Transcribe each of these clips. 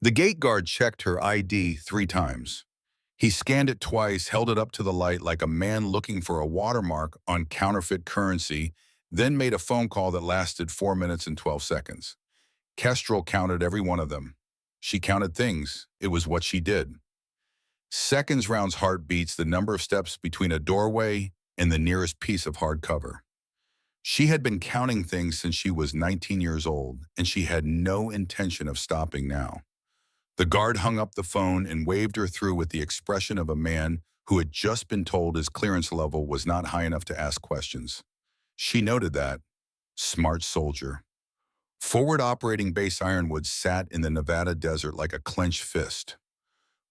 The gate guard checked her ID 3 times. He scanned it twice, held it up to the light like a man looking for a watermark on counterfeit currency, then made a phone call that lasted 4 minutes and 12 seconds. Kestrel counted every one of them. She counted things. It was what she did. Seconds rounds heartbeats, the number of steps between a doorway and the nearest piece of hard cover. She had been counting things since she was 19 years old, and she had no intention of stopping now. The guard hung up the phone and waved her through with the expression of a man who had just been told his clearance level was not high enough to ask questions. She noted that. Smart soldier. Forward Operating Base Ironwood sat in the Nevada desert like a clenched fist.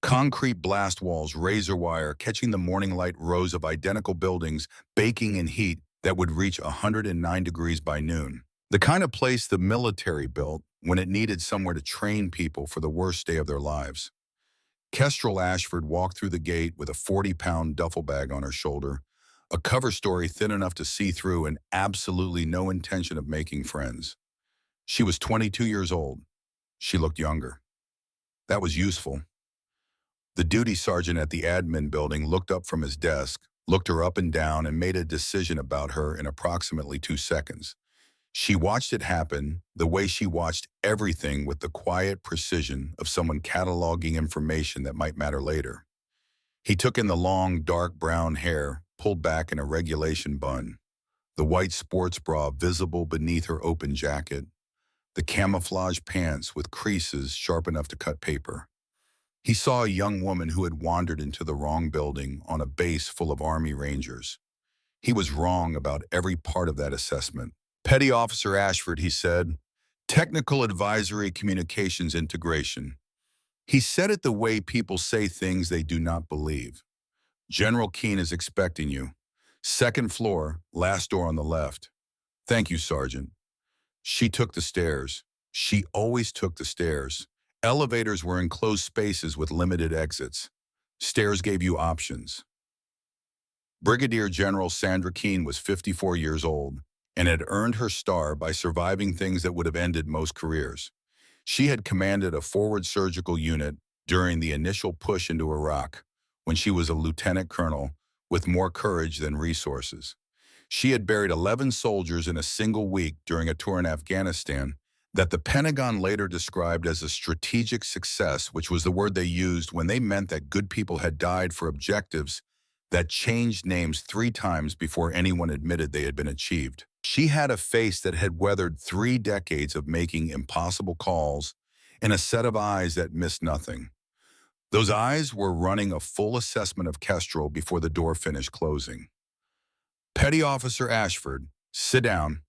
Concrete blast walls, razor wire, catching the morning light rows of identical buildings, baking in heat that would reach 109 degrees by noon. The kind of place the military built when it needed somewhere to train people for the worst day of their lives. Kestrel Ashford walked through the gate with a 40-pound duffel bag on her shoulder, a cover story thin enough to see through, and absolutely no intention of making friends. She was 22 years old. She looked younger. That was useful. The duty sergeant at the admin building looked up from his desk, looked her up and down, and made a decision about her in approximately 2 seconds. She watched it happen the way she watched everything, with the quiet precision of someone cataloging information that might matter later. He took in the long, dark brown hair, pulled back in a regulation bun, the white sports bra visible beneath her open jacket, the camouflage pants with creases sharp enough to cut paper. He saw a young woman who had wandered into the wrong building on a base full of Army Rangers. He was wrong about every part of that assessment. Petty Officer Ashford, he said. Technical Advisory Communications Integration. He said it the way people say things they do not believe. General Keene is expecting you. 2nd floor, last door on the left. Thank you, Sergeant. She took the stairs. She always took the stairs. Elevators were enclosed spaces with limited exits. Stairs gave you options. Brigadier General Sandra Keene was 54 years old and had earned her star by surviving things that would have ended most careers. She had commanded a forward surgical unit during the initial push into Iraq when she was a lieutenant colonel with more courage than resources. She had buried 11 soldiers in a single week during a tour in Afghanistan that the Pentagon later described as a strategic success, which was the word they used when they meant that good people had died for objectives that changed names 3 times before anyone admitted they had been achieved. She had a face that had weathered 3 decades of making impossible calls and a set of eyes that missed nothing. Those eyes were running a full assessment of Kestrel before the door finished closing. Petty Officer Ashford, sit down.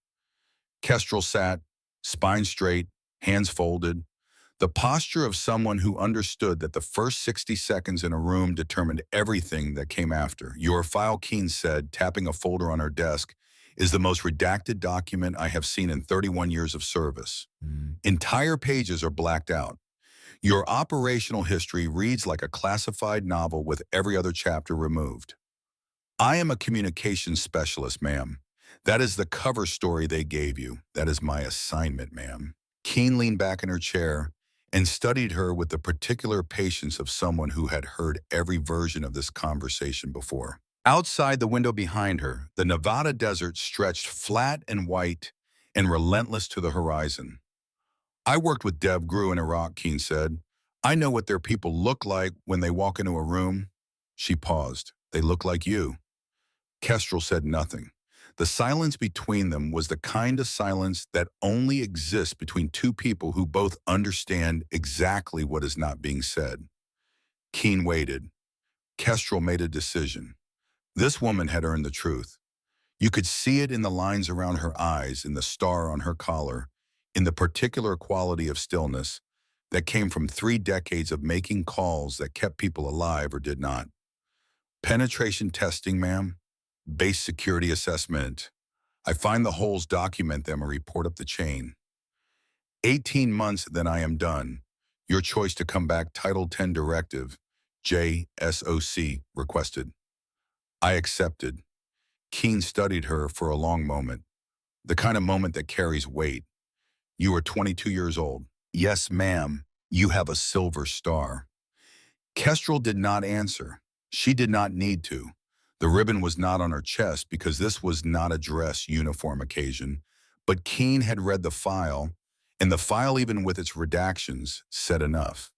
Kestrel sat, spine straight, hands folded, the posture of someone who understood that the first 60 seconds in a room determined everything that came after. Your file, Keene said, tapping a folder on her desk, is the most redacted document I have seen in 31 years of service. Entire pages are blacked out. Your operational history reads like a classified novel with every other chapter removed. I am a communications specialist, ma'am. That is the cover story they gave you. That is my assignment, ma'am. Keene leaned back in her chair and studied her with the particular patience of someone who had heard every version of this conversation before. Outside the window behind her, the Nevada desert stretched flat and white and relentless to the horizon. I worked with Dev Grew in Iraq, Keene said. I know what their people look like when they walk into a room. She paused. They look like you. Kestrel said nothing. The silence between them was the kind of silence that only exists between 2 people who both understand exactly what is not being said. Keene waited. Kestrel made a decision. This woman had earned the truth. You could see it in the lines around her eyes, in the star on her collar, in the particular quality of stillness that came from 3 decades of making calls that kept people alive or did not. Penetration testing, ma'am. Base security assessment. I find the holes, document them, or report up the chain. 18 months, then I am done. Your choice to come back, Title 10 Directive, JSOC, requested. I accepted. Keene studied her for a long moment, the kind of moment that carries weight. You are 22 years old. Yes, ma'am. You have a silver star. Kestrel did not answer. She did not need to. The ribbon was not on her chest because this was not a dress uniform occasion, but Keene had read the file, and the file, even with its redactions, said enough.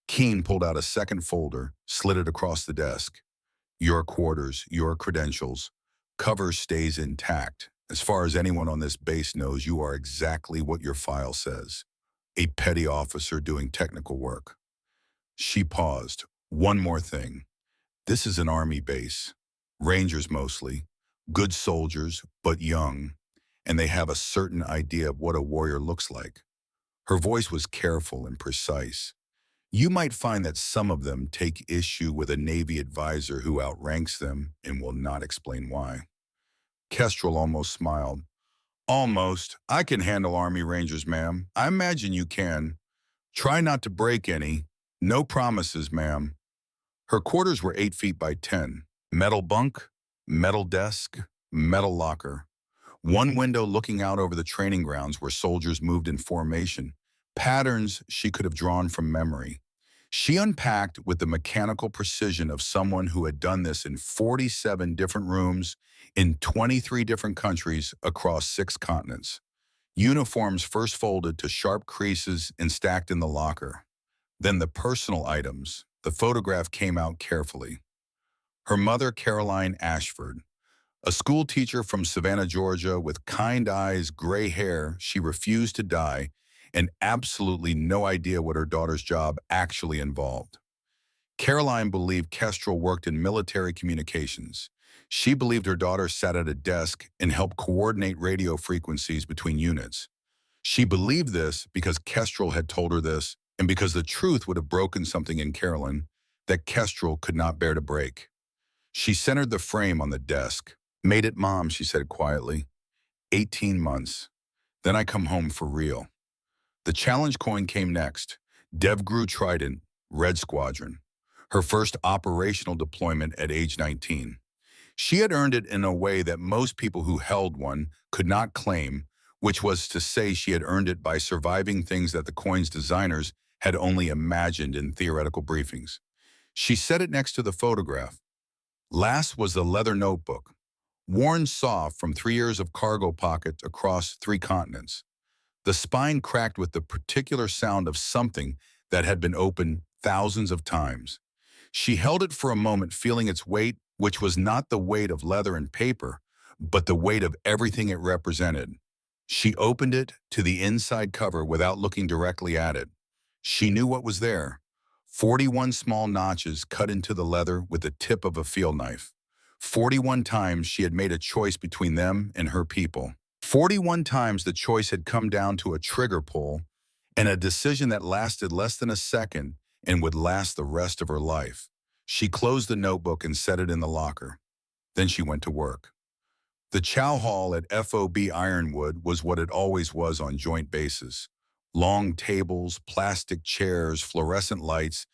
Keene pulled out a second folder, slid it across the desk. Your quarters, your credentials. Cover stays intact. As far as anyone on this base knows, you are exactly what your file says. A petty officer doing technical work. She paused. One more thing. This is an army base. Rangers mostly. Good soldiers, but young. And they have a certain idea of what a warrior looks like. Her voice was careful and precise. You might find that some of them take issue with a Navy advisor who outranks them and will not explain why. Kestrel almost smiled. Almost. I can handle Army Rangers, ma'am. I imagine you can. Try not to break any. No promises, ma'am. Her quarters were 8 feet by 10. Metal bunk, metal desk, metal locker. One window looking out over the training grounds where soldiers moved in formation. Patterns she could have drawn from memory. She unpacked with the mechanical precision of someone who had done this in 47 different rooms in 23 different countries across 6 continents. Uniforms first folded to sharp creases and stacked in the locker. Then the personal items. The photograph came out carefully. Her mother, Caroline Ashford, a school teacher from Savannah, Georgia, with kind eyes, gray hair she refused to dye, and absolutely no idea what her daughter's job actually involved. Caroline believed Kestrel worked in military communications. She believed her daughter sat at a desk and helped coordinate radio frequencies between units. She believed this because Kestrel had told her this, and because the truth would have broken something in Caroline that Kestrel could not bear to break. She centered the frame on the desk. Made it, Mom, she said quietly. 18 months. Then I come home for real. The challenge coin came next. DevGru Trident, Red Squadron. Her first operational deployment at age 19. She had earned it in a way that most people who held one could not claim, which was to say she had earned it by surviving things that the coin's designers had only imagined in theoretical briefings. She set it next to the photograph. Last was the leather notebook, worn soft from 3 years of cargo pockets across 3 continents. The spine cracked with the particular sound of something that had been opened thousands of times. She held it for a moment, feeling its weight, which was not the weight of leather and paper, but the weight of everything it represented. She opened it to the inside cover without looking directly at it. She knew what was there. 41 small notches cut into the leather with the tip of a field knife. 41 times she had made a choice between them and her people. 41 times the choice had come down to a trigger pull and a decision that lasted less than a second and would last the rest of her life. She closed the notebook and set it in the locker. Then she went to work. The chow hall at FOB Ironwood was what it always was on joint bases. Long tables, plastic chairs, fluorescent lights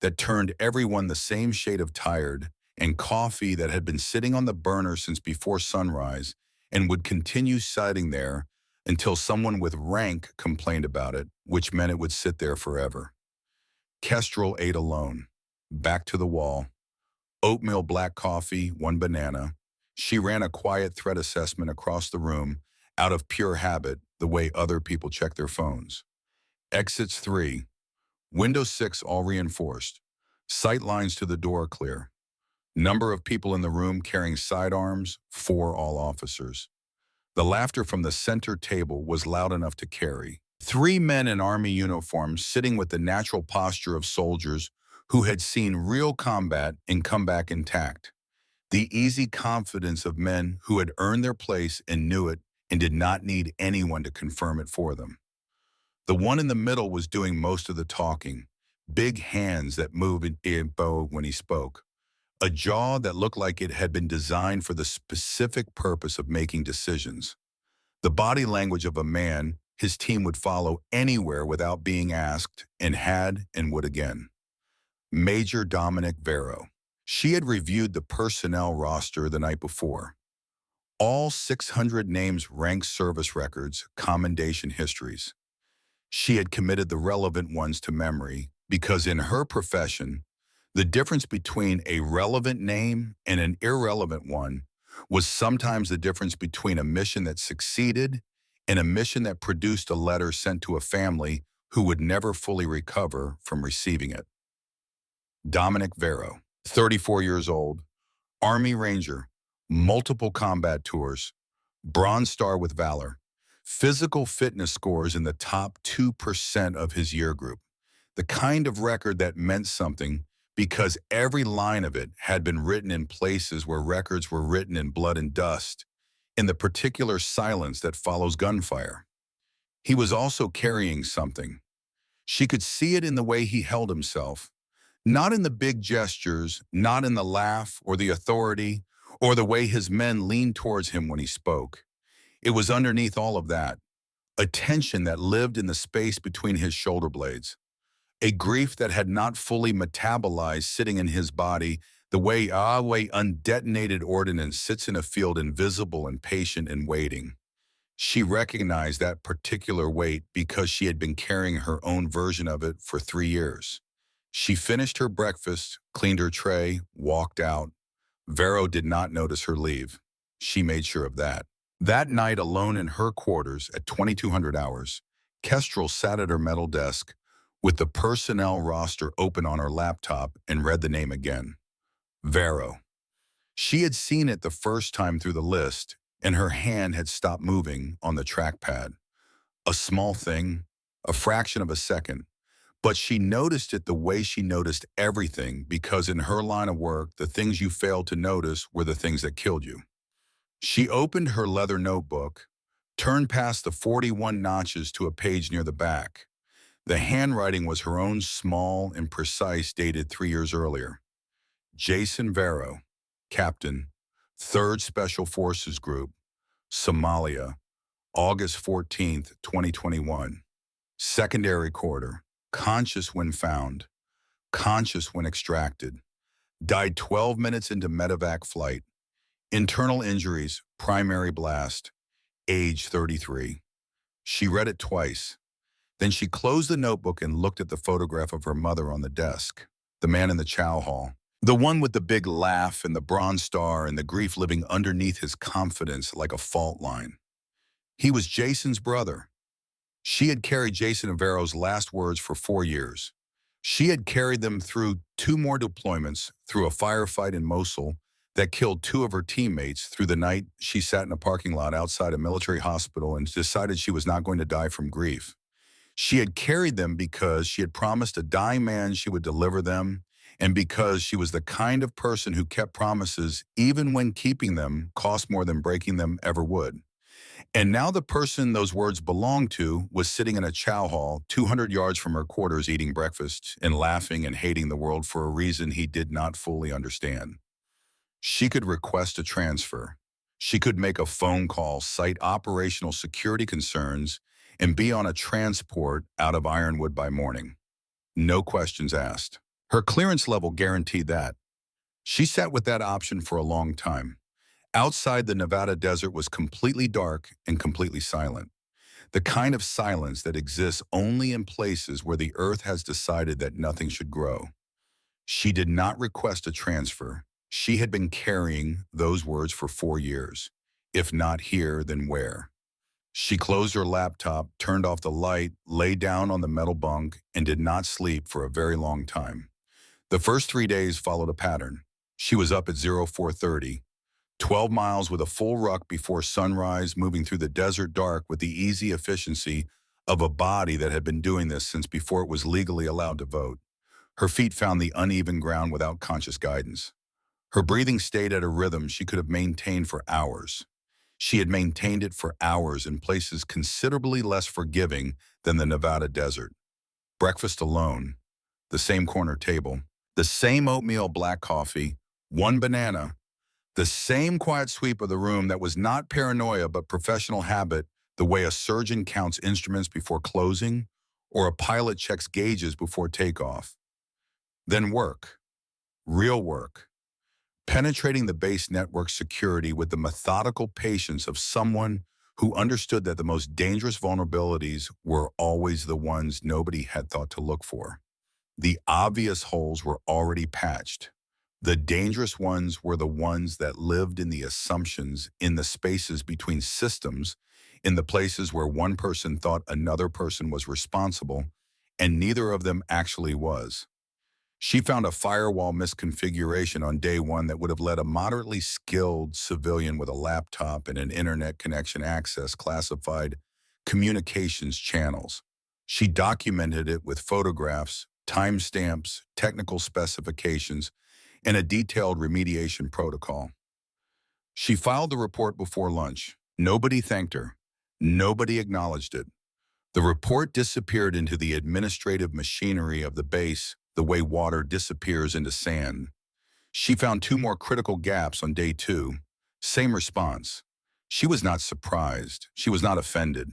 that turned everyone the same shade of tired, and coffee that had been sitting on the burner since before sunrise and would continue sitting there until someone with rank complained about it, which meant it would sit there forever. Kestrel ate alone, back to the wall. Oatmeal black coffee, 1 banana. She ran a quiet threat assessment across the room out of pure habit, the way other people check their phones. Exits 3. Window 6 all reinforced. Sight lines to the door clear. Number of people in the room carrying sidearms, 4 all officers. The laughter from the center table was loud enough to carry. 3 men in army uniforms sitting with the natural posture of soldiers who had seen real combat and come back intact. The easy confidence of men who had earned their place and knew it and did not need anyone to confirm it for them. The one in the middle was doing most of the talking, big hands that moved in bow when he spoke, a jaw that looked like it had been designed for the specific purpose of making decisions. The body language of a man his team would follow anywhere without being asked, and had and would again. Major Dominic Vero. She had reviewed the personnel roster the night before. All 600 names, ranks, service records, commendation histories. She had committed the relevant ones to memory because in her profession, the difference between a relevant name and an irrelevant one was sometimes the difference between a mission that succeeded and a mission that produced a letter sent to a family who would never fully recover from receiving it. Dominic Vero, 34 years old, Army Ranger, multiple combat tours, Bronze Star with Valor, physical fitness scores in the top 2% of his year group. The kind of record that meant something because every line of it had been written in places where records were written in blood and dust, in the particular silence that follows gunfire. He was also carrying something. She could see it in the way he held himself, not in the big gestures, not in the laugh or the authority, or the way his men leaned towards him when he spoke. It was underneath all of that, a tension that lived in the space between his shoulder blades, a grief that had not fully metabolized sitting in his body the way undetonated ordnance sits in a field invisible and patient and waiting. She recognized that particular weight because she had been carrying her own version of it for 3 years. She finished her breakfast, cleaned her tray, walked out. Vero did not notice her leave. She made sure of that. That night, alone in her quarters at 2200 hours, Kestrel sat at her metal desk with the personnel roster open on her laptop and read the name again. Vero. She had seen it the first time through the list, and her hand had stopped moving on the trackpad. A small thing, a fraction of a second, but she noticed it the way she noticed everything because in her line of work, the things you failed to notice were the things that killed you. She opened her leather notebook, turned past the 41 notches to a page near the back. The handwriting was her own, small and precise, dated 3 years earlier. Jason Vero, Captain, 3rd Special Forces Group, Somalia, August 14th, 2021. Secondary quarter, conscious when found, conscious when extracted. Died 12 minutes into medevac flight. Internal injuries, primary blast, age 33. She read it twice. Then she closed the notebook and looked at the photograph of her mother on the desk, the man in the chow hall, the one with the big laugh and the Bronze Star and the grief living underneath his confidence like a fault line. He was Jason's brother. She had carried Jason and Vero's last words for 4 years. She had carried them through 2 more deployments, through a firefight in Mosul that killed 2 of her teammates, through the night she sat in a parking lot outside a military hospital and decided she was not going to die from grief. She had carried them because she had promised a dying man she would deliver them, and because she was the kind of person who kept promises even when keeping them cost more than breaking them ever would. And now the person those words belonged to was sitting in a chow hall 200 yards from her quarters eating breakfast and laughing and hating the world for a reason he did not fully understand. She could request a transfer. She could make a phone call, cite operational security concerns, and be on a transport out of Ironwood by morning. No questions asked. Her clearance level guaranteed that. She sat with that option for a long time. Outside, the Nevada desert was completely dark and completely silent. The kind of silence that exists only in places where the earth has decided that nothing should grow. She did not request a transfer. She had been carrying those words for 4 years. If not here, then where? She closed her laptop, turned off the light, lay down on the metal bunk, and did not sleep for a very long time. The first 3 days followed a pattern. She was up at 0430, 12 miles with a full ruck before sunrise, moving through the desert dark with the easy efficiency of a body that had been doing this since before it was legally allowed to vote. Her feet found the uneven ground without conscious guidance. Her breathing stayed at a rhythm she could have maintained for hours. She had maintained it for hours in places considerably less forgiving than the Nevada desert. Breakfast alone, the same corner table, the same oatmeal black coffee, 1 banana, the same quiet sweep of the room that was not paranoia but professional habit, the way a surgeon counts instruments before closing or a pilot checks gauges before takeoff. Then work, real work, penetrating the base network security with the methodical patience of someone who understood that the most dangerous vulnerabilities were always the ones nobody had thought to look for. The obvious holes were already patched. The dangerous ones were the ones that lived in the assumptions, in the spaces between systems, in the places where one person thought another person was responsible, and neither of them actually was. She found a firewall misconfiguration on day one that would have let a moderately skilled civilian with a laptop and an internet connection access classified communications channels. She documented it with photographs, timestamps, technical specifications, and a detailed remediation protocol. She filed the report before lunch. Nobody thanked her. Nobody acknowledged it. The report disappeared into the administrative machinery of the base the way water disappears into sand. She found two more critical gaps on day two. Same response. She was not surprised. She was not offended.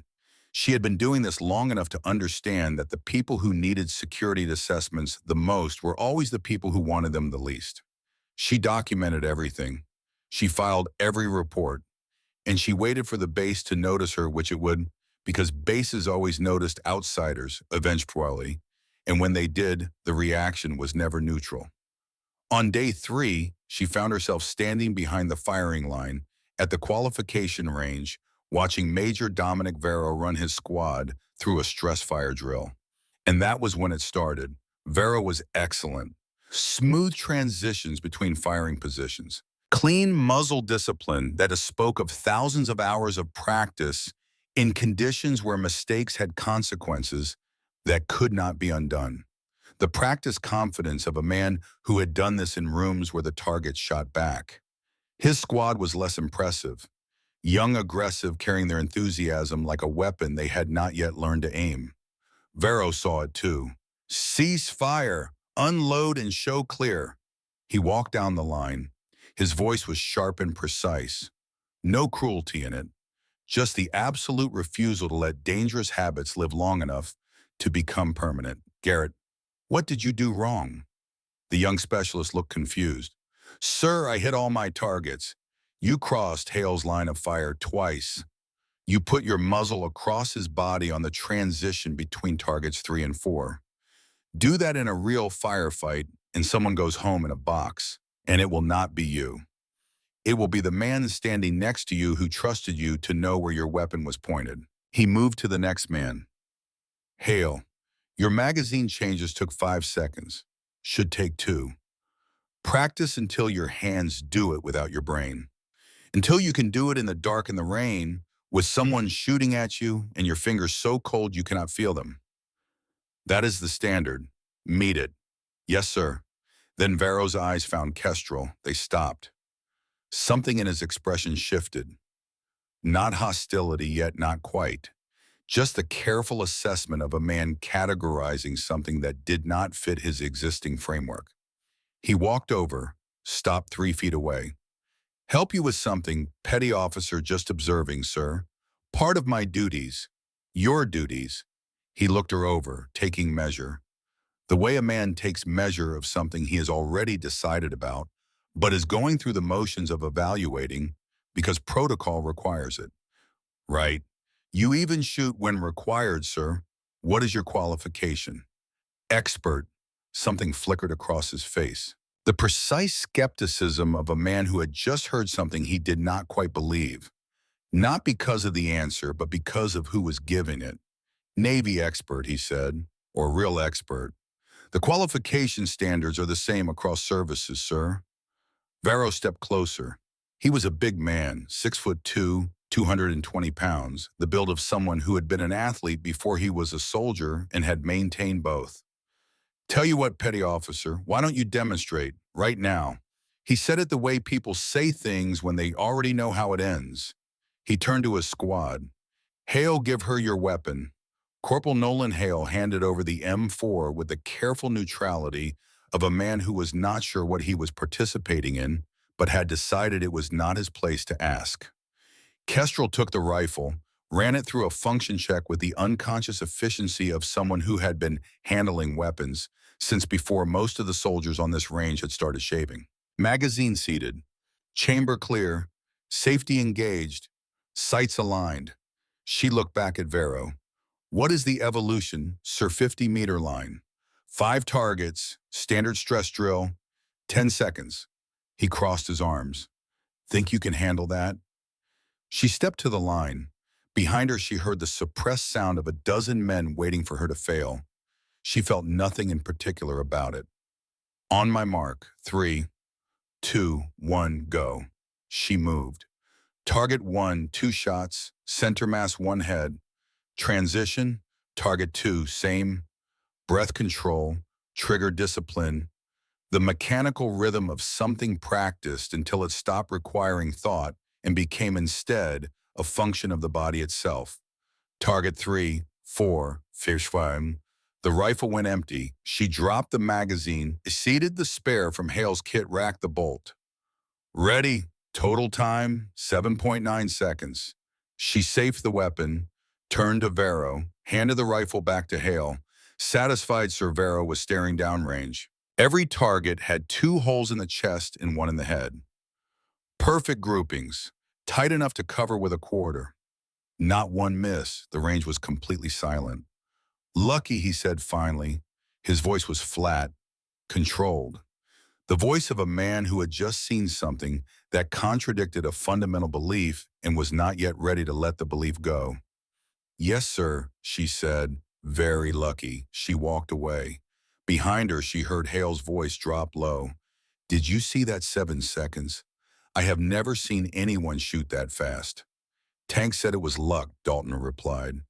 She had been doing this long enough to understand that the people who needed security assessments the most were always the people who wanted them the least. She documented everything. She filed every report. And she waited for the base to notice her, which it would, because bases always noticed outsiders, eventually, and when they did, the reaction was never neutral. On day three, she found herself standing behind the firing line at the qualification range, watching Major Dominic Vero run his squad through a stress fire drill. And that was when it started. Vero was excellent. Smooth transitions between firing positions. Clean muzzle discipline that spoke of thousands of hours of practice in conditions where mistakes had consequences that could not be undone. The practice confidence of a man who had done this in rooms where the targets shot back. His squad was less impressive. Young, aggressive, carrying their enthusiasm like a weapon they had not yet learned to aim. Vero saw it too. Cease fire, unload and show clear. He walked down the line. His voice was sharp and precise. No cruelty in it. Just the absolute refusal to let dangerous habits live long enough to become permanent. Garrett, what did you do wrong? The young specialist looked confused. Sir, I hit all my targets. You crossed Hale's line of fire twice. You put your muzzle across his body on the transition between targets 3 and 4. Do that in a real firefight and someone goes home in a box, and it will not be you. It will be the man standing next to you who trusted you to know where your weapon was pointed. He moved to the next man. Hale, your magazine changes took 5 seconds. Should take 2. Practice until your hands do it without your brain. Until you can do it in the dark and the rain, with someone shooting at you and your fingers so cold you cannot feel them. That is the standard. Meet it. Yes, sir. Then Vero's eyes found Kestrel. They stopped. Something in his expression shifted. Not hostility, yet not quite. Just a careful assessment of a man categorizing something that did not fit his existing framework. He walked over, stopped 3 feet away. Help you with something, petty officer just observing, sir. Part of my duties. Your duties. He looked her over, taking measure. The way a man takes measure of something he has already decided about, but is going through the motions of evaluating because protocol requires it. Right. You even shoot when required, sir. What is your qualification? Expert. Something flickered across his face. The precise skepticism of a man who had just heard something he did not quite believe. Not because of the answer, but because of who was giving it. Navy expert, he said, or real expert. The qualification standards are the same across services, sir. Vero stepped closer. He was a big man, 6'2", 220 pounds, the build of someone who had been an athlete before he was a soldier and had maintained both. Tell you what, petty officer, why don't you demonstrate, right now? He said it the way people say things when they already know how it ends. He turned to his squad. Hale, give her your weapon. Corporal Nolan Hale handed over the M4 with the careful neutrality of a man who was not sure what he was participating in, but had decided it was not his place to ask. Kestrel took the rifle, ran it through a function check with the unconscious efficiency of someone who had been handling weapons since before most of the soldiers on this range had started shaving. Magazine seated, chamber clear, safety engaged, Sights aligned. She looked back at Vero. What is the evolution, Sir 50-meter line? 5 targets, standard stress drill, 10 seconds. He crossed his arms. Think you can handle that? She stepped to the line. Behind her, she heard the suppressed sound of a dozen men waiting for her to fail. She felt nothing in particular about it. On my mark, 3, 2, 1, go. She moved. Target 1, 2 shots, center mass 1 head. Transition, target 2, same. Breath control, trigger discipline. The mechanical rhythm of something practiced until it stopped requiring thought and became instead a function of the body itself. Target 3, 4, fish fire. The rifle went empty. She dropped the magazine, seated the spare from Hale's kit, racked the bolt. Ready. Total time, 7.9 seconds. She safed the weapon, turned to Vero, handed the rifle back to Hale. Satisfied, Sir Vero was staring downrange. Every target had 2 holes in the chest and 1 in the head. Perfect groupings, tight enough to cover with a quarter. Not one miss. The range was completely silent. Lucky, he said finally. His voice was flat, controlled. The voice of a man who had just seen something that contradicted a fundamental belief and was not yet ready to let the belief go. Yes, sir, she said. Very lucky. She walked away. Behind her, she heard Hale's voice drop low. Did you see that 7 seconds? I have never seen anyone shoot that fast. Tank said it was luck, Dalton replied.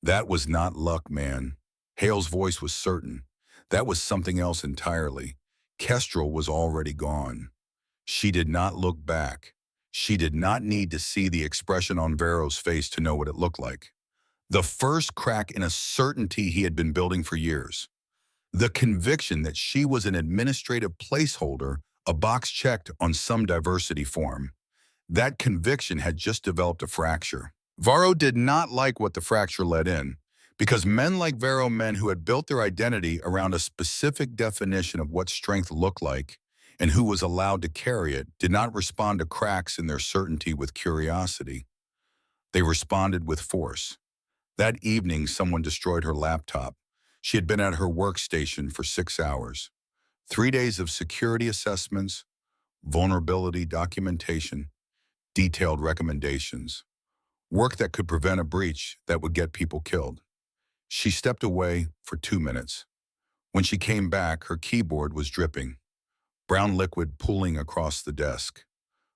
That was not luck, man. Hale's voice was certain. That was something else entirely. Kestrel was already gone. She did not look back. She did not need to see the expression on Vero's face to know what it looked like. The first crack in a certainty he had been building for years. The conviction that she was an administrative placeholder, a box checked on some diversity form. That conviction had just developed a fracture. Vero did not like what the fracture let in, because men like Vero, men who had built their identity around a specific definition of what strength looked like and who was allowed to carry it, did not respond to cracks in their certainty with curiosity. They responded with force. That evening, someone destroyed her laptop. She had been at her workstation for 6 hours. 3 days of security assessments, vulnerability documentation, detailed recommendations. Work that could prevent a breach that would get people killed. She stepped away for 2 minutes. When she came back, her keyboard was dripping, brown liquid pooling across the desk.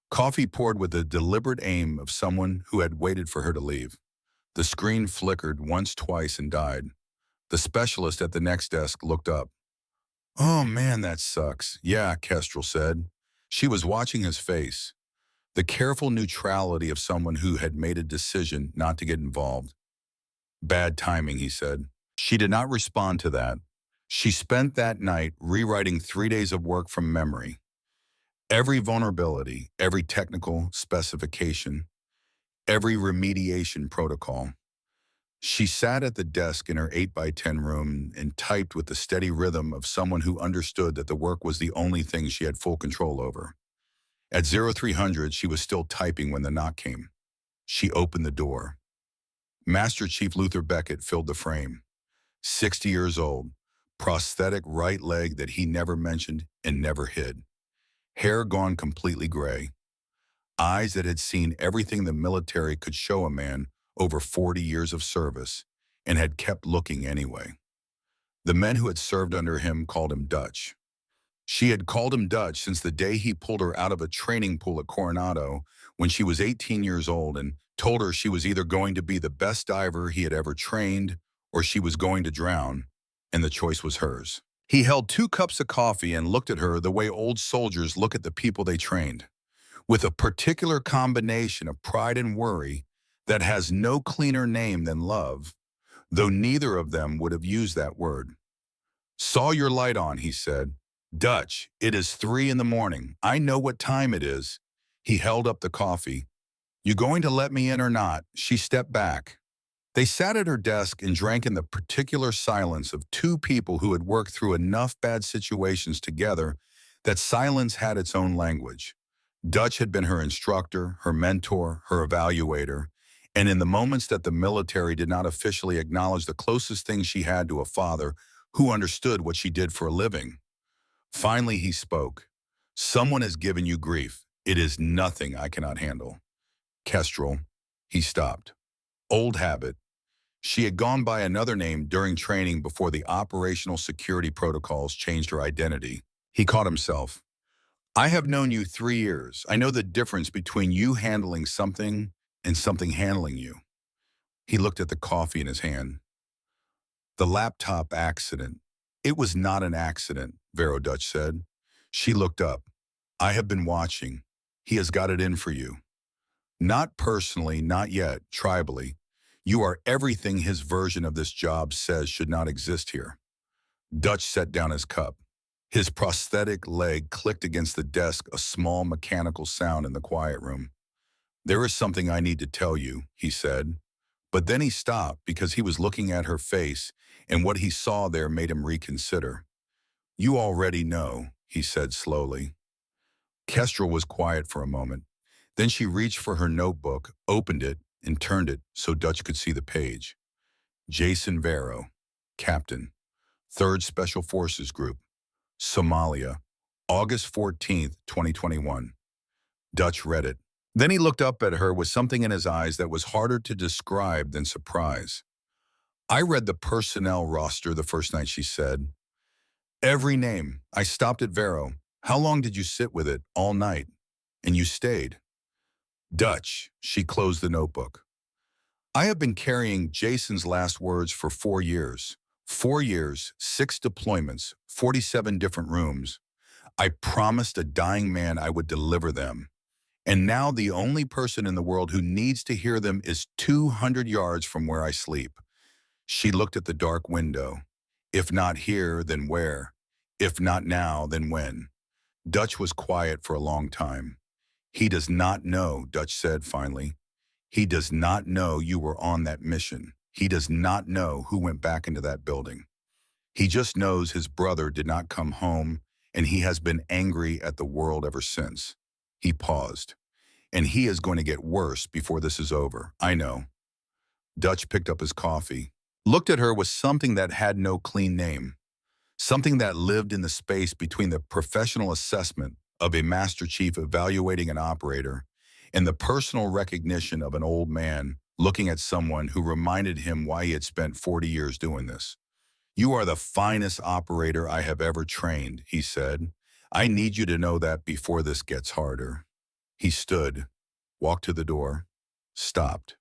Coffee poured with the deliberate aim of someone who had waited for her to leave. The screen flickered once, twice, and died. The specialist at the next desk looked up. Oh man, that sucks. Yeah, Kestrel said. She was watching his face. The careful neutrality of someone who had made a decision not to get involved. Bad timing, he said. She did not respond to that. She spent that night rewriting 3 days of work from memory. Every vulnerability, every technical specification, every remediation protocol. She sat at the desk in her 8x10 room and typed with the steady rhythm of someone who understood that the work was the only thing she had full control over. At 0300, she was still typing when the knock came. She opened the door. Master Chief Luther Beckett filled the frame. 60 years old, prosthetic right leg that he never mentioned and never hid. Hair gone completely gray. Eyes that had seen everything the military could show a man over 40 years of service and had kept looking anyway. The men who had served under him called him Dutch. She had called him Dutch since the day he pulled her out of a training pool at Coronado when she was 18 years old and told her she was either going to be the best diver he had ever trained or she was going to drown, and the choice was hers. He held 2 cups of coffee and looked at her the way old soldiers look at the people they trained, with a particular combination of pride and worry that has no cleaner name than love, though neither of them would have used that word. Saw your light on, he said. Dutch, it is 3 in the morning. I know what time it is. He held up the coffee. You going to let me in or not? She stepped back. They sat at her desk and drank in the particular silence of 2 people who had worked through enough bad situations together that silence had its own language. Dutch had been her instructor, her mentor, her evaluator, and in the moments that the military did not officially acknowledge the closest thing she had to a father who understood what she did for a living. Finally, he spoke. Someone has given you grief. It is nothing I cannot handle. Kestrel. He stopped. Old habit. She had gone by another name during training before the operational security protocols changed her identity. He caught himself. I have known you 3 years. I know the difference between you handling something and something handling you. He looked at the coffee in his hand. The laptop accident. It was not an accident, Vero Dutch said. She looked up. I have been watching. He has got it in for you. Not personally, not yet, tribally. You are everything his version of this job says should not exist here. Dutch set down his cup. His prosthetic leg clicked against the desk, a small mechanical sound in the quiet room. There is something I need to tell you, he said. But then he stopped because he was looking at her face, and what he saw there made him reconsider. You already know, he said slowly. Kestrel was quiet for a moment. Then she reached for her notebook, opened it, and turned it so Dutch could see the page. Jason Vero, Captain, 3rd Special Forces Group, Somalia, August 14th, 2021. Dutch read it. Then he looked up at her with something in his eyes that was harder to describe than surprise. I read the personnel roster the first night, she said. Every name. I stopped at Vero. How long did you sit with it? All night. And you stayed. Dutch. She closed the notebook. I have been carrying Jason's last words for 4 years. 4 years, 6 deployments, 47 different rooms. I promised a dying man I would deliver them. And now the only person in the world who needs to hear them is 200 yards from where I sleep. She looked at the dark window. If not here, then where? If not now, then when? Dutch was quiet for a long time. He does not know, Dutch said finally. He does not know you were on that mission. He does not know who went back into that building. He just knows his brother did not come home, and he has been angry at the world ever since. He paused. And he is going to get worse before this is over. I know. Dutch picked up his coffee, looked at her with something that had no clean name, something that lived in the space between the professional assessment of a master chief evaluating an operator and the personal recognition of an old man looking at someone who reminded him why he had spent 40 years doing this. You are the finest operator I have ever trained, he said. I need you to know that before this gets harder. He stood, walked to the door, stopped,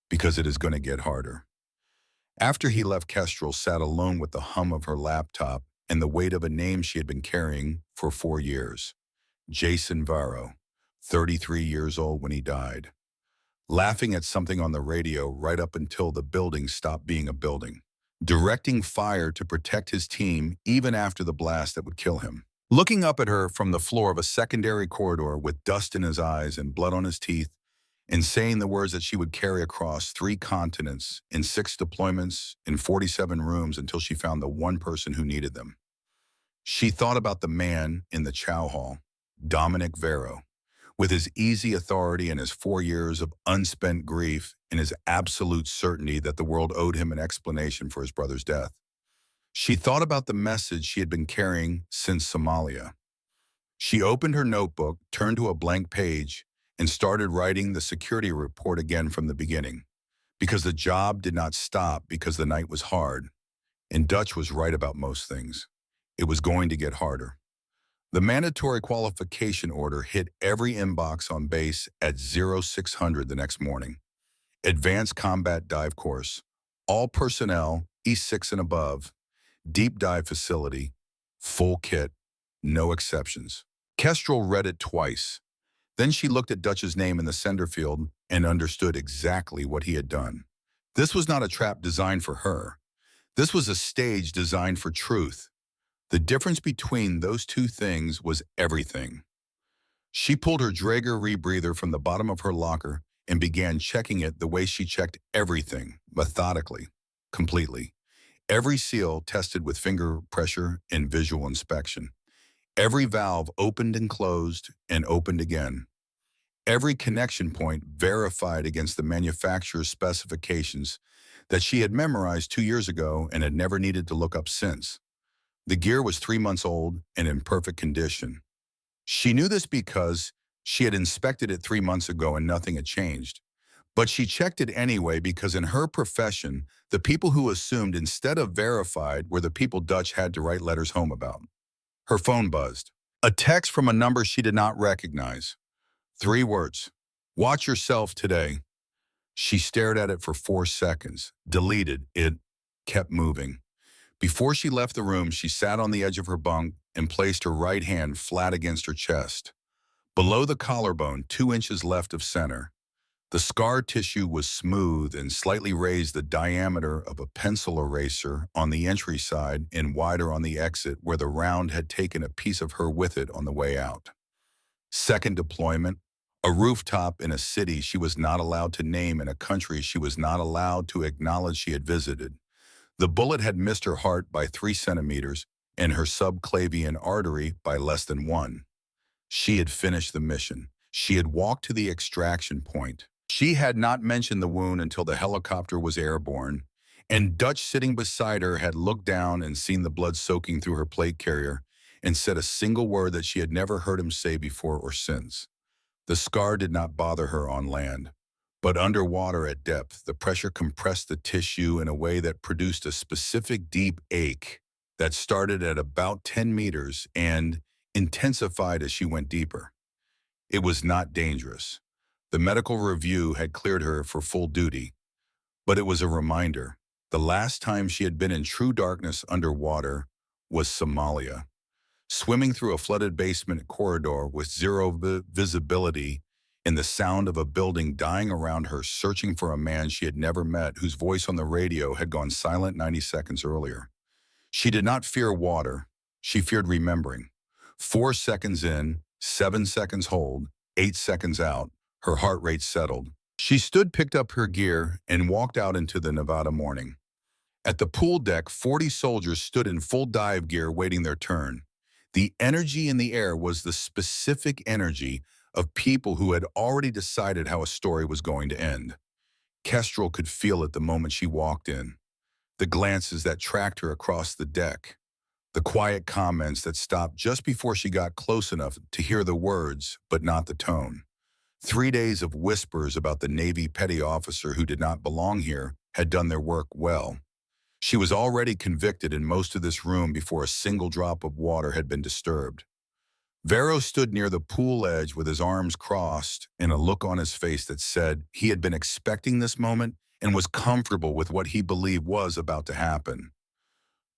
because it is going to get harder. After he left, Kestrel sat alone with the hum of her laptop and the weight of a name she had been carrying for 4 years. Jason Vero, 33 years old when he died. Laughing at something on the radio right up until the building stopped being a building. Directing fire to protect his team even after the blast that would kill him. Looking up at her from the floor of a secondary corridor with dust in his eyes and blood on his teeth, and saying the words that she would carry across 3 continents, in 6 deployments, in 47 rooms until she found the one person who needed them. She thought about the man in the chow hall, Dominic Vero, with his easy authority and his 4 years of unspent grief and his absolute certainty that the world owed him an explanation for his brother's death. She thought about the message she had been carrying since Somalia. She opened her notebook, turned to a blank page, and started writing the security report again from the beginning. Because the job did not stop because the night was hard. And Dutch was right about most things. It was going to get harder. The mandatory qualification order hit every inbox on base at 0600 the next morning. Advanced Combat Dive Course. All personnel, E6 and above. Deep dive facility, full kit, no exceptions. Kestrel read it twice. Then she looked at Dutch's name in the sender field and understood exactly what he had done. This was not a trap designed for her. This was a stage designed for truth. The difference between those two things was everything. She pulled her Draeger rebreather from the bottom of her locker and began checking it the way she checked everything, methodically, completely. Every seal tested with finger pressure and visual inspection. Every valve opened and closed and opened again. Every connection point verified against the manufacturer's specifications that she had memorized 2 years ago and had never needed to look up since. The gear was 3 months old and in perfect condition. She knew this because she had inspected it 3 months ago and nothing had changed. But she checked it anyway because in her profession, the people who assumed instead of verified were the people Dutch had to write letters home about. Her phone buzzed. A text from a number she did not recognize. 3 words. Watch yourself today. She stared at it for 4 seconds, deleted it, kept moving. Before she left the room, she sat on the edge of her bunk and placed her right hand flat against her chest. Below the collarbone, 2 inches left of center. The scar tissue was smooth and slightly raised the diameter of a pencil eraser on the entry side and wider on the exit where the round had taken a piece of her with it on the way out. Second deployment, a rooftop in a city she was not allowed to name in a country she was not allowed to acknowledge she had visited. The bullet had missed her heart by 3 centimeters and her subclavian artery by less than 1. She had finished the mission. She had walked to the extraction point. She had not mentioned the wound until the helicopter was airborne, and Dutch sitting beside her had looked down and seen the blood soaking through her plate carrier and said a single word that she had never heard him say before or since. The scar did not bother her on land, but underwater at depth, the pressure compressed the tissue in a way that produced a specific deep ache that started at about 10 meters and intensified as she went deeper. It was not dangerous. The medical review had cleared her for full duty, but it was a reminder. The last time she had been in true darkness underwater was Somalia. Swimming through a flooded basement corridor with zero visibility and the sound of a building dying around her, searching for a man she had never met whose voice on the radio had gone silent 90 seconds earlier. She did not fear water. She feared remembering. 4 seconds in, 7 seconds hold, 8 seconds out, her heart rate settled. She stood, picked up her gear, and walked out into the Nevada morning. At the pool deck, 40 soldiers stood in full dive gear waiting their turn. The energy in the air was the specific energy of people who had already decided how a story was going to end. Kestrel could feel it the moment she walked in. The glances that tracked her across the deck. The quiet comments that stopped just before she got close enough to hear the words, but not the tone. 3 days of whispers about the Navy petty officer who did not belong here had done their work well. She was already convicted in most of this room before a single drop of water had been disturbed. Vero stood near the pool edge with his arms crossed and a look on his face that said he had been expecting this moment and was comfortable with what he believed was about to happen.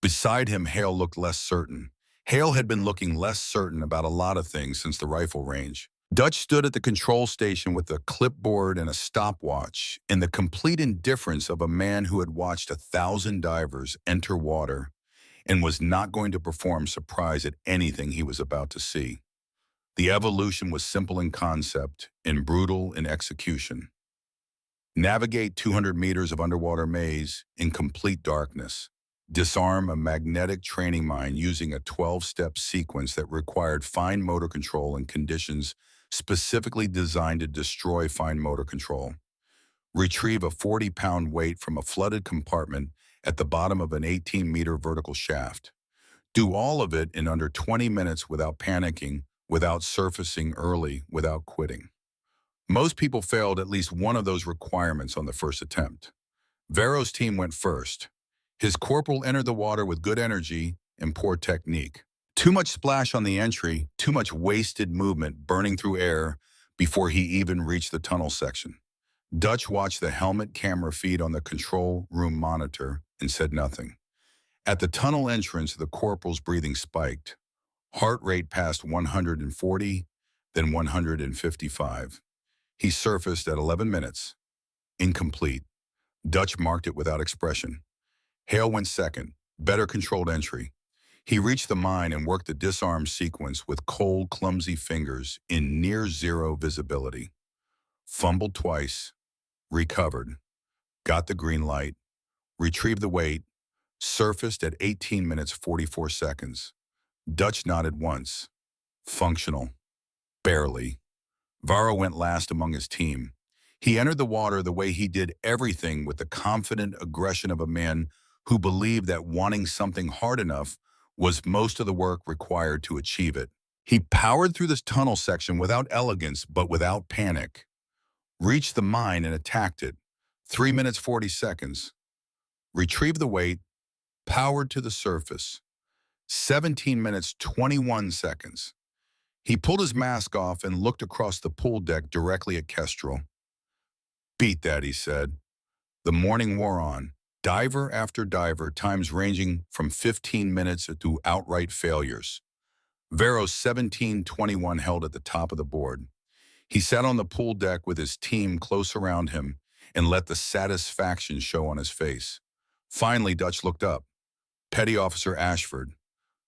Beside him, Hale looked less certain. Hale had been looking less certain about a lot of things since the rifle range. Dutch stood at the control station with a clipboard and a stopwatch in the complete indifference of a man who had watched 1,000 divers enter water and was not going to perform surprise at anything he was about to see. The evolution was simple in concept and brutal in execution. Navigate 200 meters of underwater maze in complete darkness. Disarm a magnetic training mine using a 12-step sequence that required fine motor control in conditions specifically designed to destroy fine motor control. Retrieve a 40-pound weight from a flooded compartment at the bottom of an 18-meter vertical shaft. Do all of it in under 20 minutes without panicking, without surfacing early, without quitting. Most people failed at least one of those requirements on the first attempt. Vero's team went first. His corporal entered the water with good energy and poor technique. Too much splash on the entry, too much wasted movement burning through air before he even reached the tunnel section. Dutch watched the helmet camera feed on the control room monitor and said nothing. At the tunnel entrance, the corporal's breathing spiked. Heart rate passed 140, then 155. He surfaced at 11 minutes. Incomplete. Dutch marked it without expression. Hale went second, better controlled entry. He reached the mine and worked the disarm sequence with cold, clumsy fingers in near-zero visibility. Fumbled twice, recovered, got the green light, retrieved the weight, surfaced at 18 minutes 44 seconds. Dutch nodded once. Functional. Barely. Varro went last among his team. He entered the water the way he did everything, with the confident aggression of a man who believed that wanting something hard enough was most of the work required to achieve it. He powered through this tunnel section without elegance but without panic. Reached the mine and attacked it. 3 minutes 40 seconds. Retrieved the weight, powered to the surface. 17 minutes 21 seconds. He pulled his mask off and looked across the pool deck directly at Kestrel. "Beat that," he said. The morning wore on. Diver after diver, times ranging from 15 minutes to outright failures. Varro's 17:21 held at the top of the board. He sat on the pool deck with his team close around him and let the satisfaction show on his face. Finally, Dutch looked up. Petty Officer Ashford.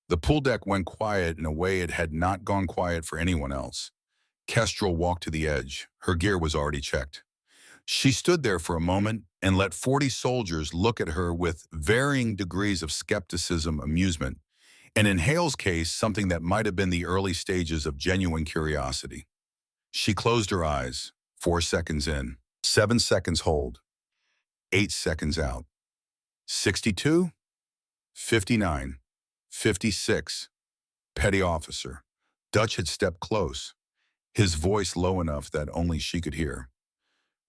The pool deck went quiet in a way it had not gone quiet for anyone else. Kestrel walked to the edge. Her gear was already checked. She stood there for a moment and let 40 soldiers look at her with varying degrees of skepticism, amusement, and in Hale's case, something that might have been the early stages of genuine curiosity. She closed her eyes. 4 seconds in. 7 seconds hold. 8 seconds out. 62? 59. 56. Petty Officer. Dutch had stepped close, his voice low enough that only she could hear.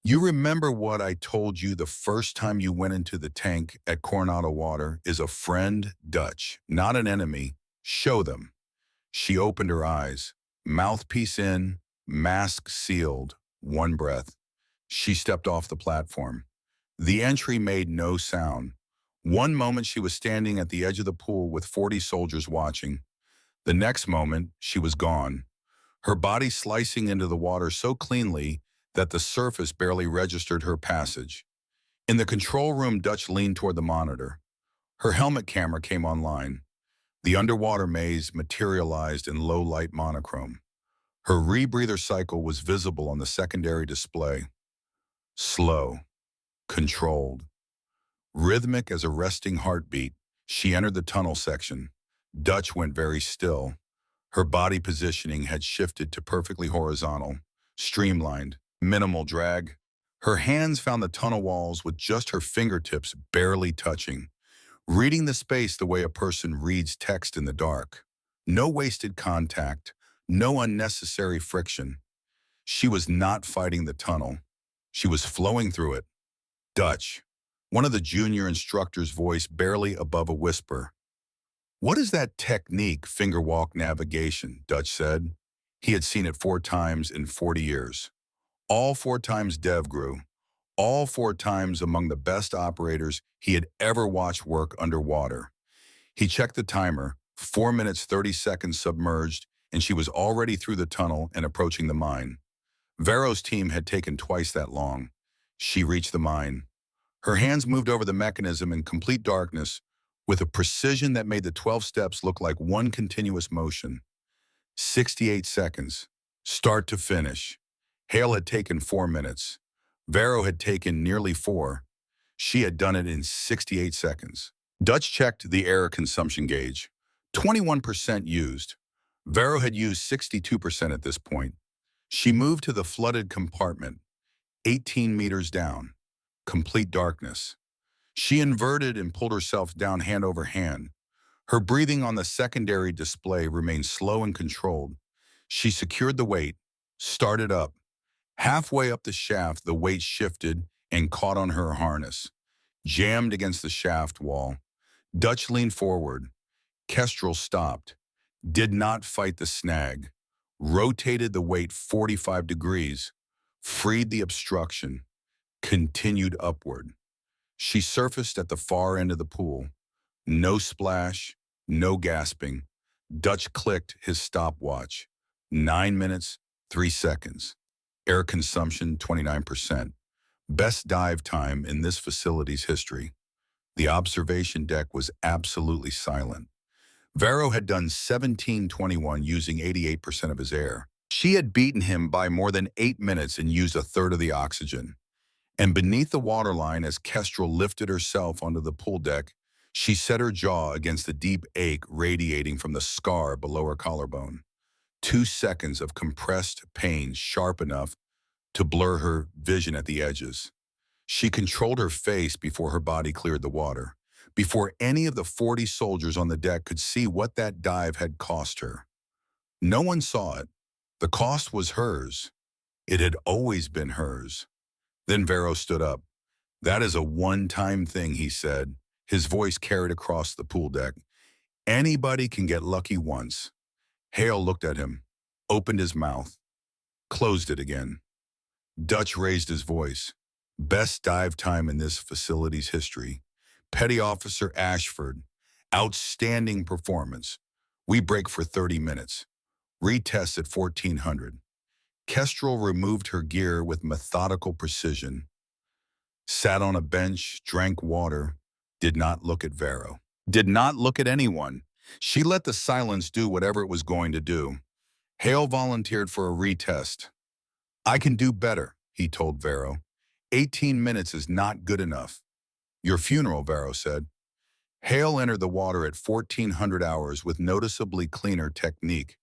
"You remember what I told you the first time you went into the tank at Coronado Water is a friend, Dutch, not an enemy. Show them." She opened her eyes, mouthpiece in, mask sealed, one breath. She stepped off the platform. The entry made no sound. One moment she was standing at the edge of the pool with 40 soldiers watching. The next moment, she was gone, her body slicing into the water so cleanly that the surface barely registered her passage. In the control room, Dutch leaned toward the monitor. Her helmet camera came online. The underwater maze materialized in low-light monochrome. Her rebreather cycle was visible on the secondary display. Slow, controlled, rhythmic as a resting heartbeat, she entered the tunnel section. Dutch went very still. Her body positioning had shifted to perfectly horizontal, streamlined, minimal drag. Her hands found the tunnel walls with just her fingertips barely touching, reading the space the way a person reads text in the dark. No wasted contact, no unnecessary friction. She was not fighting the tunnel. She was flowing through it. "Dutch," one of the junior instructor's voice barely above a whisper. "What is that technique, finger walk navigation?" Dutch said. He had seen it 4 times in 40 years. All 4 times Dev grew. All 4 times among the best operators he had ever watched work underwater. He checked the timer, 4 minutes 30 seconds submerged, and she was already through the tunnel and approaching the mine. Varro's team had taken twice that long. She reached the mine. Her hands moved over the mechanism in complete darkness, with a precision that made the 12 steps look like one continuous motion. 68 seconds, start to finish. Hale had taken 4 minutes. Varro had taken nearly 4. She had done it in 68 seconds. Dutch checked the air consumption gauge. 21% used. Varro had used 62% at this point. She moved to the flooded compartment, 18 meters down. Complete darkness. She inverted and pulled herself down hand over hand. Her breathing on the secondary display remained slow and controlled. She secured the weight, started up. Halfway up the shaft, the weight shifted and caught on her harness, jammed against the shaft wall. Dutch leaned forward. Kestrel stopped, did not fight the snag, rotated the weight 45 degrees, freed the obstruction, continued upward. She surfaced at the far end of the pool. No splash, no gasping. Dutch clicked his stopwatch. 9 minutes, 3 seconds. Air consumption, 29%. Best dive time in this facility's history. The observation deck was absolutely silent. Varro had done 17:21 using 88% of his air. She had beaten him by more than 8 minutes and used a third of the oxygen. And beneath the waterline, as Kestrel lifted herself onto the pool deck, She set her jaw against the deep ache radiating from the scar below her collarbone. 2 seconds of compressed pain sharp enough to blur her vision at the edges. She controlled her face before her body cleared the water, before any of the 40 soldiers on the deck could see what that dive had cost her. No one saw it. The cost was hers. It had always been hers. Then Vero stood up. "That is a one-time thing," he said, his voice carried across the pool deck. "Anybody can get lucky once." Hale looked at him, opened his mouth, closed it again. Dutch raised his voice. "Best dive time in this facility's history. Petty Officer Ashford, outstanding performance. We break for 30 minutes. Retest at 1400. Kestrel removed her gear with methodical precision, sat on a bench, drank water, did not look at Vero. Did not look at anyone. She let the silence do whatever it was going to do. Hale volunteered for a retest. "I can do better," he told Vero. 18 minutes is not good enough. "Your funeral," Vero said. Hale entered the water at 1400 hours with noticeably cleaner technique.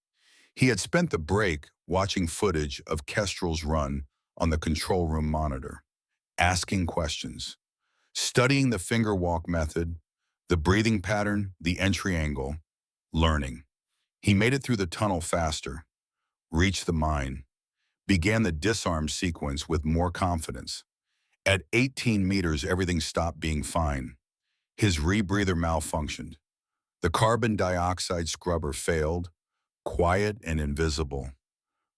He had spent the break watching footage of Kestrel's run on the control room monitor, asking questions, studying the finger walk method, the breathing pattern, the entry angle, learning. He made it through the tunnel faster, reached the mine, began the disarm sequence with more confidence. At 18 meters, everything stopped being fine. His rebreather malfunctioned. The carbon dioxide scrubber failed, quiet and invisible.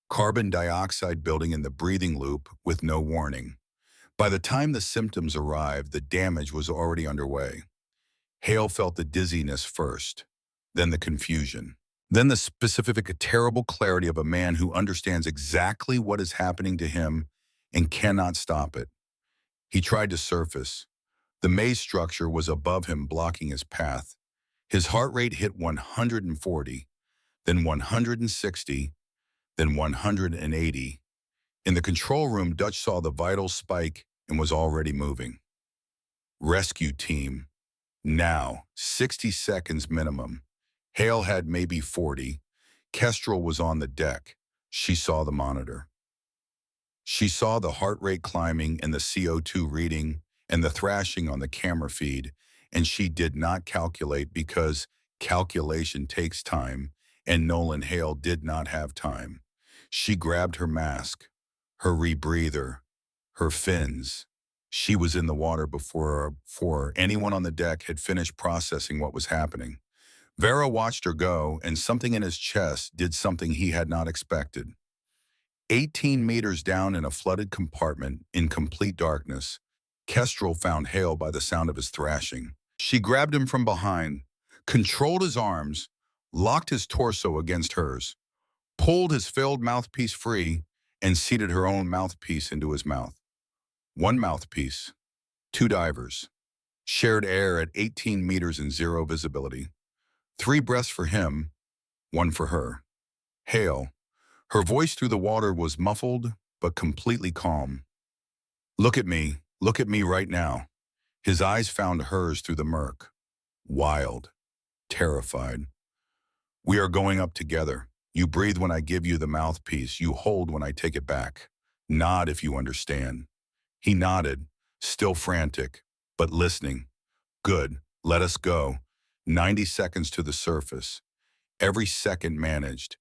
Carbon dioxide building in the breathing loop with no warning. By the time the symptoms arrived, the damage was already underway. Hale felt the dizziness first, then the confusion, then the specific terrible clarity of a man who understands exactly what is happening to him and cannot stop it. He tried to surface. The maze structure was above him, blocking his path. His heart rate hit 140, then 160, then 180. In the control room, Dutch saw the vital spike and was already moving. "Rescue team. Now, 60 seconds minimum." Hale had maybe 40. Kestrel was on the deck. She saw the monitor. She saw the heart rate climbing and the CO2 reading and the thrashing on the camera feed, and she did not calculate because calculation takes time, and Nolan Hale did not have time. She grabbed her mask, her rebreather, her fins. She was in the water before anyone on the deck had finished processing what was happening. Vera watched her go, and something in his chest did something he had not expected. 18 meters down in a flooded compartment in complete darkness, Kestrel found Hale by the sound of his thrashing. She grabbed him from behind, controlled his arms, locked his torso against hers, pulled his failed mouthpiece free, and seated her own mouthpiece into his mouth. One mouthpiece, two divers, shared air at 18 meters and zero visibility. 3 breaths for him, 1 for her. Hale. Her voice through the water was muffled, but completely calm. Look at me right now." His eyes found hers through the murk. Wild, terrified. "We are going up together. You breathe when I give you the mouthpiece. You hold when I take it back. Nod if you understand." He nodded, still frantic, but listening. "Good, let us go." 90 seconds to the surface. Every second managed.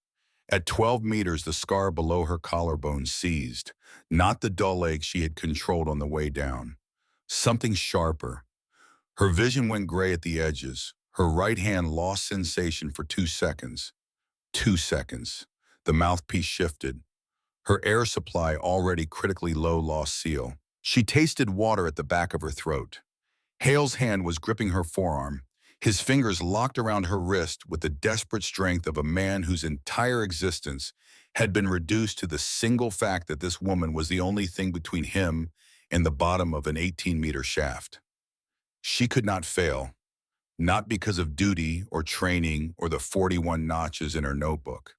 At 12 meters, the scar below her collarbone seized, not the dull ache she had controlled on the way down. Something sharper. Her vision went gray at the edges. Her right hand lost sensation for 2 seconds. 2 seconds. The mouthpiece shifted. Her air supply, already critically low, lost seal. She tasted water at the back of her throat. Hale's hand was gripping her forearm, his fingers locked around her wrist with the desperate strength of a man whose entire existence had been reduced to the single fact that this woman was the only thing between him and the bottom of an 18-meter shaft. She could not fail, not because of duty or training or the 41 notches in her notebook,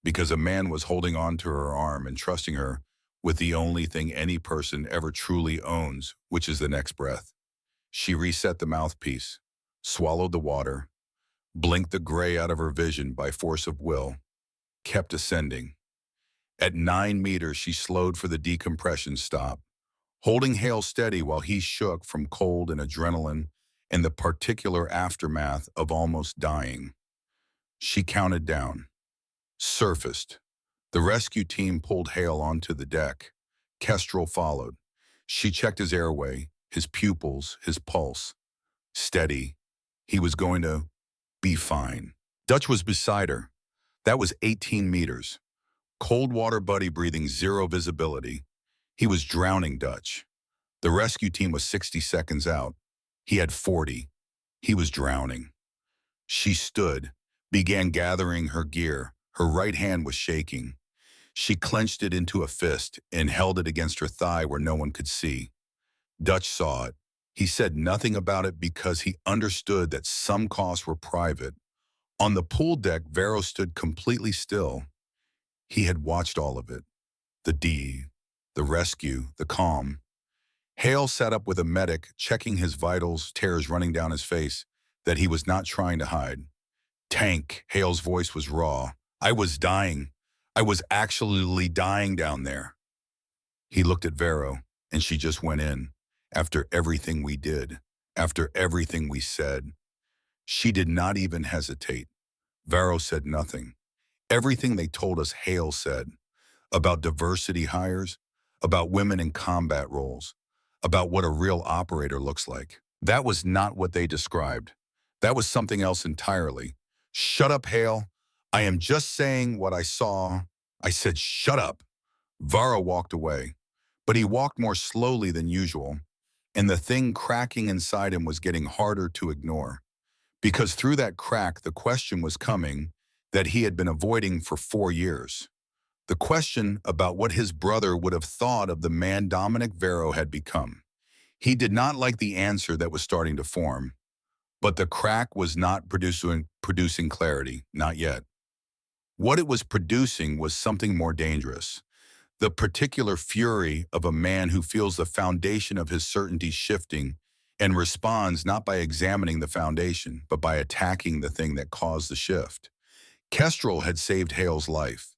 because a man was holding on to her arm and trusting her with the only thing any person ever truly owns, which is the next breath. She reset the mouthpiece. swallowed the water, blinked the gray out of her vision by force of will, kept ascending. At 9 meters, she slowed for the decompression stop, holding Hale steady while he shook from cold and adrenaline and the particular aftermath of almost dying. She counted down, surfaced. The rescue team pulled Hale onto the deck. Kestrel followed. She checked his airway, his pupils, his pulse. Steady. He was going to be fine. Dutch was beside her. That was 18 meters. Cold water buddy breathing, zero visibility. He was drowning Dutch. The rescue team was 60 seconds out. He had 40. He was drowning. She stood, began gathering her gear. Her right hand was shaking. She clenched it into a fist and held it against her thigh where no one could see. Dutch saw it. He said nothing about it because he understood that some costs were private. On the pool deck, Vero stood completely still. He had watched all of it. The rescue, the calm. Hale sat up with a medic, checking his vitals, tears running down his face that he was not trying to hide. Tank, Hale's voice was raw. I was dying. I was actually dying down there. He looked at Vero, and she just went in. After everything we did, after everything we said. She did not even hesitate. Vero said nothing. Everything they told us Hale said. About diversity hires, about women in combat roles, about what a real operator looks like. That was not what they described. That was something else entirely. Shut up, Hale. I am just saying what I saw. I said, shut up. Vero walked away, but he walked more slowly than usual, and the thing cracking inside him was getting harder to ignore. Because through that crack, the question was coming that he had been avoiding for 4 years. The question about what his brother would have thought of the man Dominic Vero had become. He did not like the answer that was starting to form, but the crack was not producing clarity, not yet. What it was producing was something more dangerous. The particular fury of a man who feels the foundation of his certainty shifting and responds not by examining the foundation, but by attacking the thing that caused the shift. Kestrel had saved Hale's life.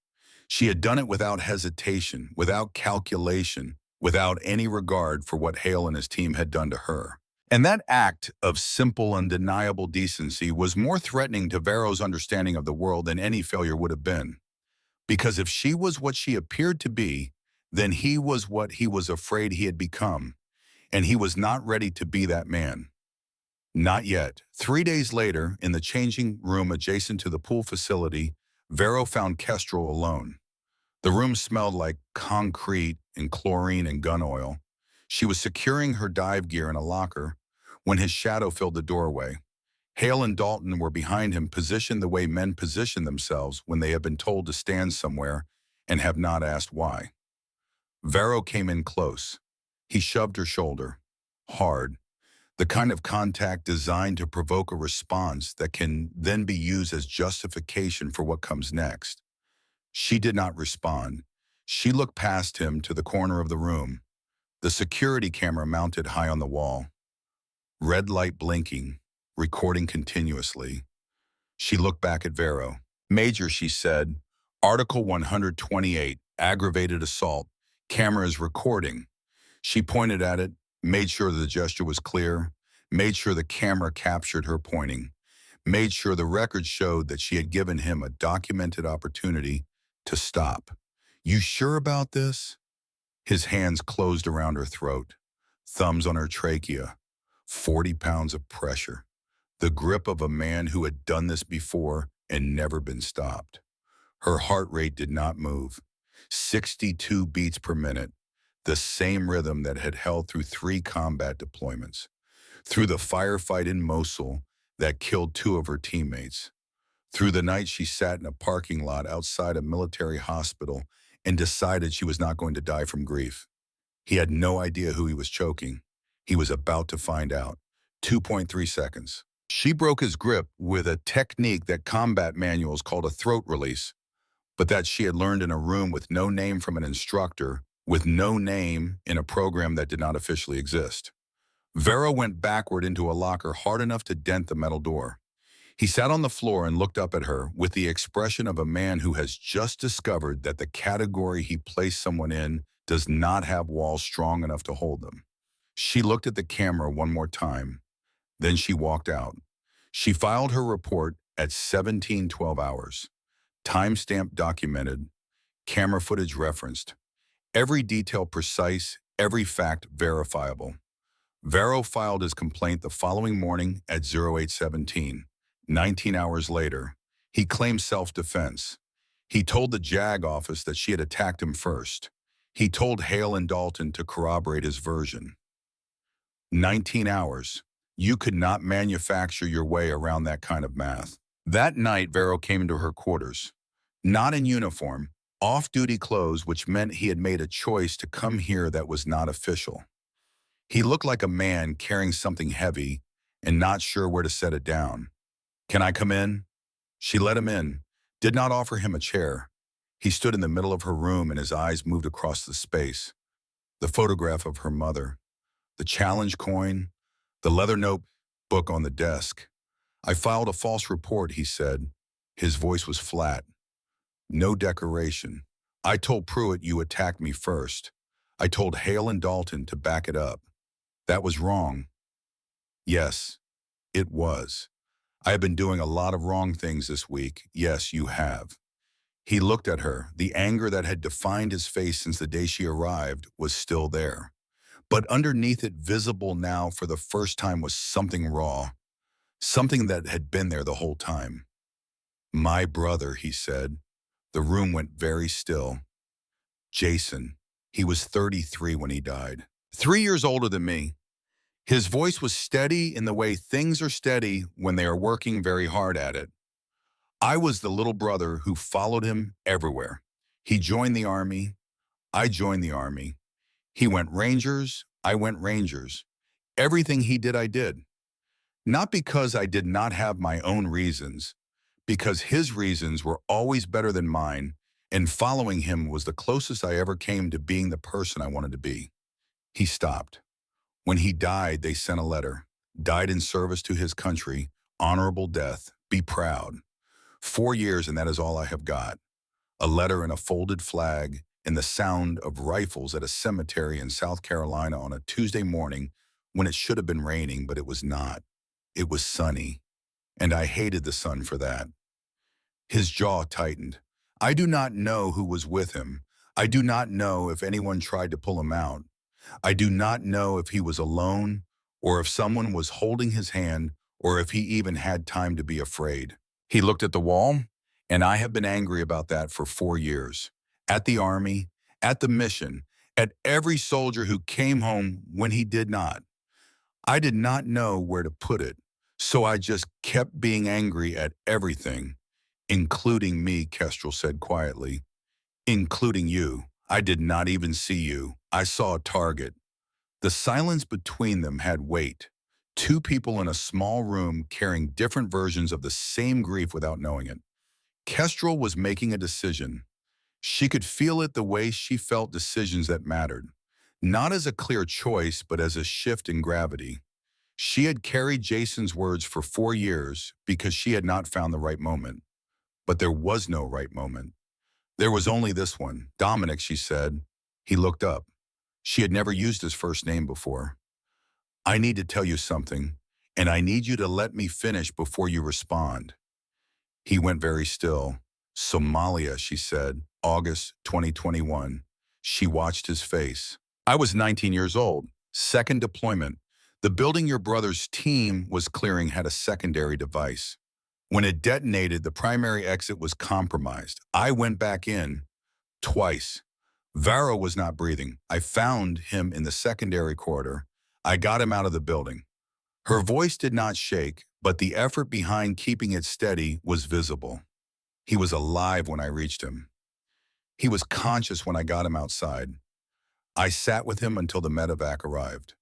She had done it without hesitation, without calculation, without any regard for what Hale and his team had done to her. And that act of simple, undeniable decency was more threatening to Vero's understanding of the world than any failure would have been. Because if she was what she appeared to be, then he was what he was afraid he had become, and he was not ready to be that man. Not yet. 3 days later, in the changing room adjacent to the pool facility, Vero found Kestrel alone. The room smelled like concrete and chlorine and gun oil. She was securing her dive gear in a locker when his shadow filled the doorway. Hale and Dalton were behind him, positioned the way men position themselves when they have been told to stand somewhere and have not asked why. Vero came in close. He shoved her shoulder, hard, the kind of contact designed to provoke a response that can then be used as justification for what comes next. She did not respond. She looked past him to the corner of the room, the security camera mounted high on the wall. Red light blinking, recording continuously. She looked back at Vero. Major, she said, Article 128, aggravated assault. Camera is recording. She pointed at it, made sure the gesture was clear, made sure the camera captured her pointing, made sure the record showed that she had given him a documented opportunity to stop. You sure about this? His hands closed around her throat, thumbs on her trachea, 40 pounds of pressure, the grip of a man who had done this before and never been stopped. Her heart rate did not move. 62 beats per minute, the same rhythm that had held through 3 combat deployments, through the firefight in Mosul that killed 2 of her teammates, through the night she sat in a parking lot outside a military hospital and decided she was not going to die from grief. He had no idea who he was choking. He was about to find out. 2.3 seconds. She broke his grip with a technique that combat manuals called a throat release, but that she had learned in a room with no name from an instructor, with no name in a program that did not officially exist. Vero went backward into a locker hard enough to dent the metal door. He sat on the floor and looked up at her with the expression of a man who has just discovered that the category he placed someone in does not have walls strong enough to hold them. She looked at the camera one more time, then she walked out. She filed her report at 17:12 hours. Timestamp documented, camera footage referenced, every detail precise, every fact verifiable. Vero filed his complaint the following morning at 0817. 19 hours later, he claimed self-defense. He told the JAG office that she had attacked him first. He told Hale and Dalton to corroborate his version. 19 hours. You could not manufacture your way around that kind of math. That night, Vero came into her quarters. Not in uniform, off-duty clothes, which meant he had made a choice to come here that was not official. He looked like a man carrying something heavy and not sure where to set it down. "Can I come in?" She let him in, did not offer him a chair. He stood in the middle of her room and his eyes moved across the space. The photograph of her mother, the challenge coin, the leather notebook on the desk. "I filed a false report," he said. His voice was flat. "No decoration. I told Pruitt you attacked me first. I told Hale and Dalton to back it up. That was wrong." "Yes, it was. I have been doing a lot of wrong things this week. Yes, you have." He looked at her. The anger that had defined his face since the day she arrived was still there. But underneath it, visible now for the first time, was something raw, something that had been there the whole time. "My brother," he said. The room went very still. "Jason. He was 33 when he died. 3 years older than me." His voice was steady in the way things are steady when they are working very hard at it. "I was the little brother who followed him everywhere. He joined the Army. I joined the Army. He went Rangers. I went Rangers. Everything he did, I did. Not because I did not have my own reasons, because his reasons were always better than mine, and following him was the closest I ever came to being the person I wanted to be." He stopped. "When he died, they sent a letter. Died in service to his country. Honorable death. Be proud. 4 years and that is all I have got. A letter and a folded flag and the sound of rifles at a cemetery in South Carolina on a Tuesday morning when it should have been raining, but it was not. It was sunny. And I hated the sun for that." His jaw tightened. "I do not know who was with him. I do not know if anyone tried to pull him out. I do not know if he was alone or if someone was holding his hand or if he even had time to be afraid." He looked at the wall, and I have been angry about that for 4 years. At the Army, at the mission, at every soldier who came home when he did not. I did not know where to put it, so I just kept being angry at everything, including me, Kestrel said quietly. "Including you. I did not even see you. I saw a target." The silence between them had weight. Two people in a small room carrying different versions of the same grief without knowing it. Kestrel was making a decision. She could feel it the way she felt decisions that mattered. Not as a clear choice, but as a shift in gravity. She had carried Jason's words for 4 years because she had not found the right moment. But there was no right moment. There was only this one. "Dominic," she said. He looked up. She had never used his first name before. "I need to tell you something, and I need you to let me finish before you respond." He went very still. "Somalia," she said, August 2021. She watched his face. "I was 19 years old. Second deployment. The building your brother's team was clearing had a secondary device. When it detonated, the primary exit was compromised. I went back in twice. Vero was not breathing. I found him in the secondary corridor. I got him out of the building." Her voice did not shake, but the effort behind keeping it steady was visible. "He was alive when I reached him. He was conscious when I got him outside. I sat with him until the medevac arrived.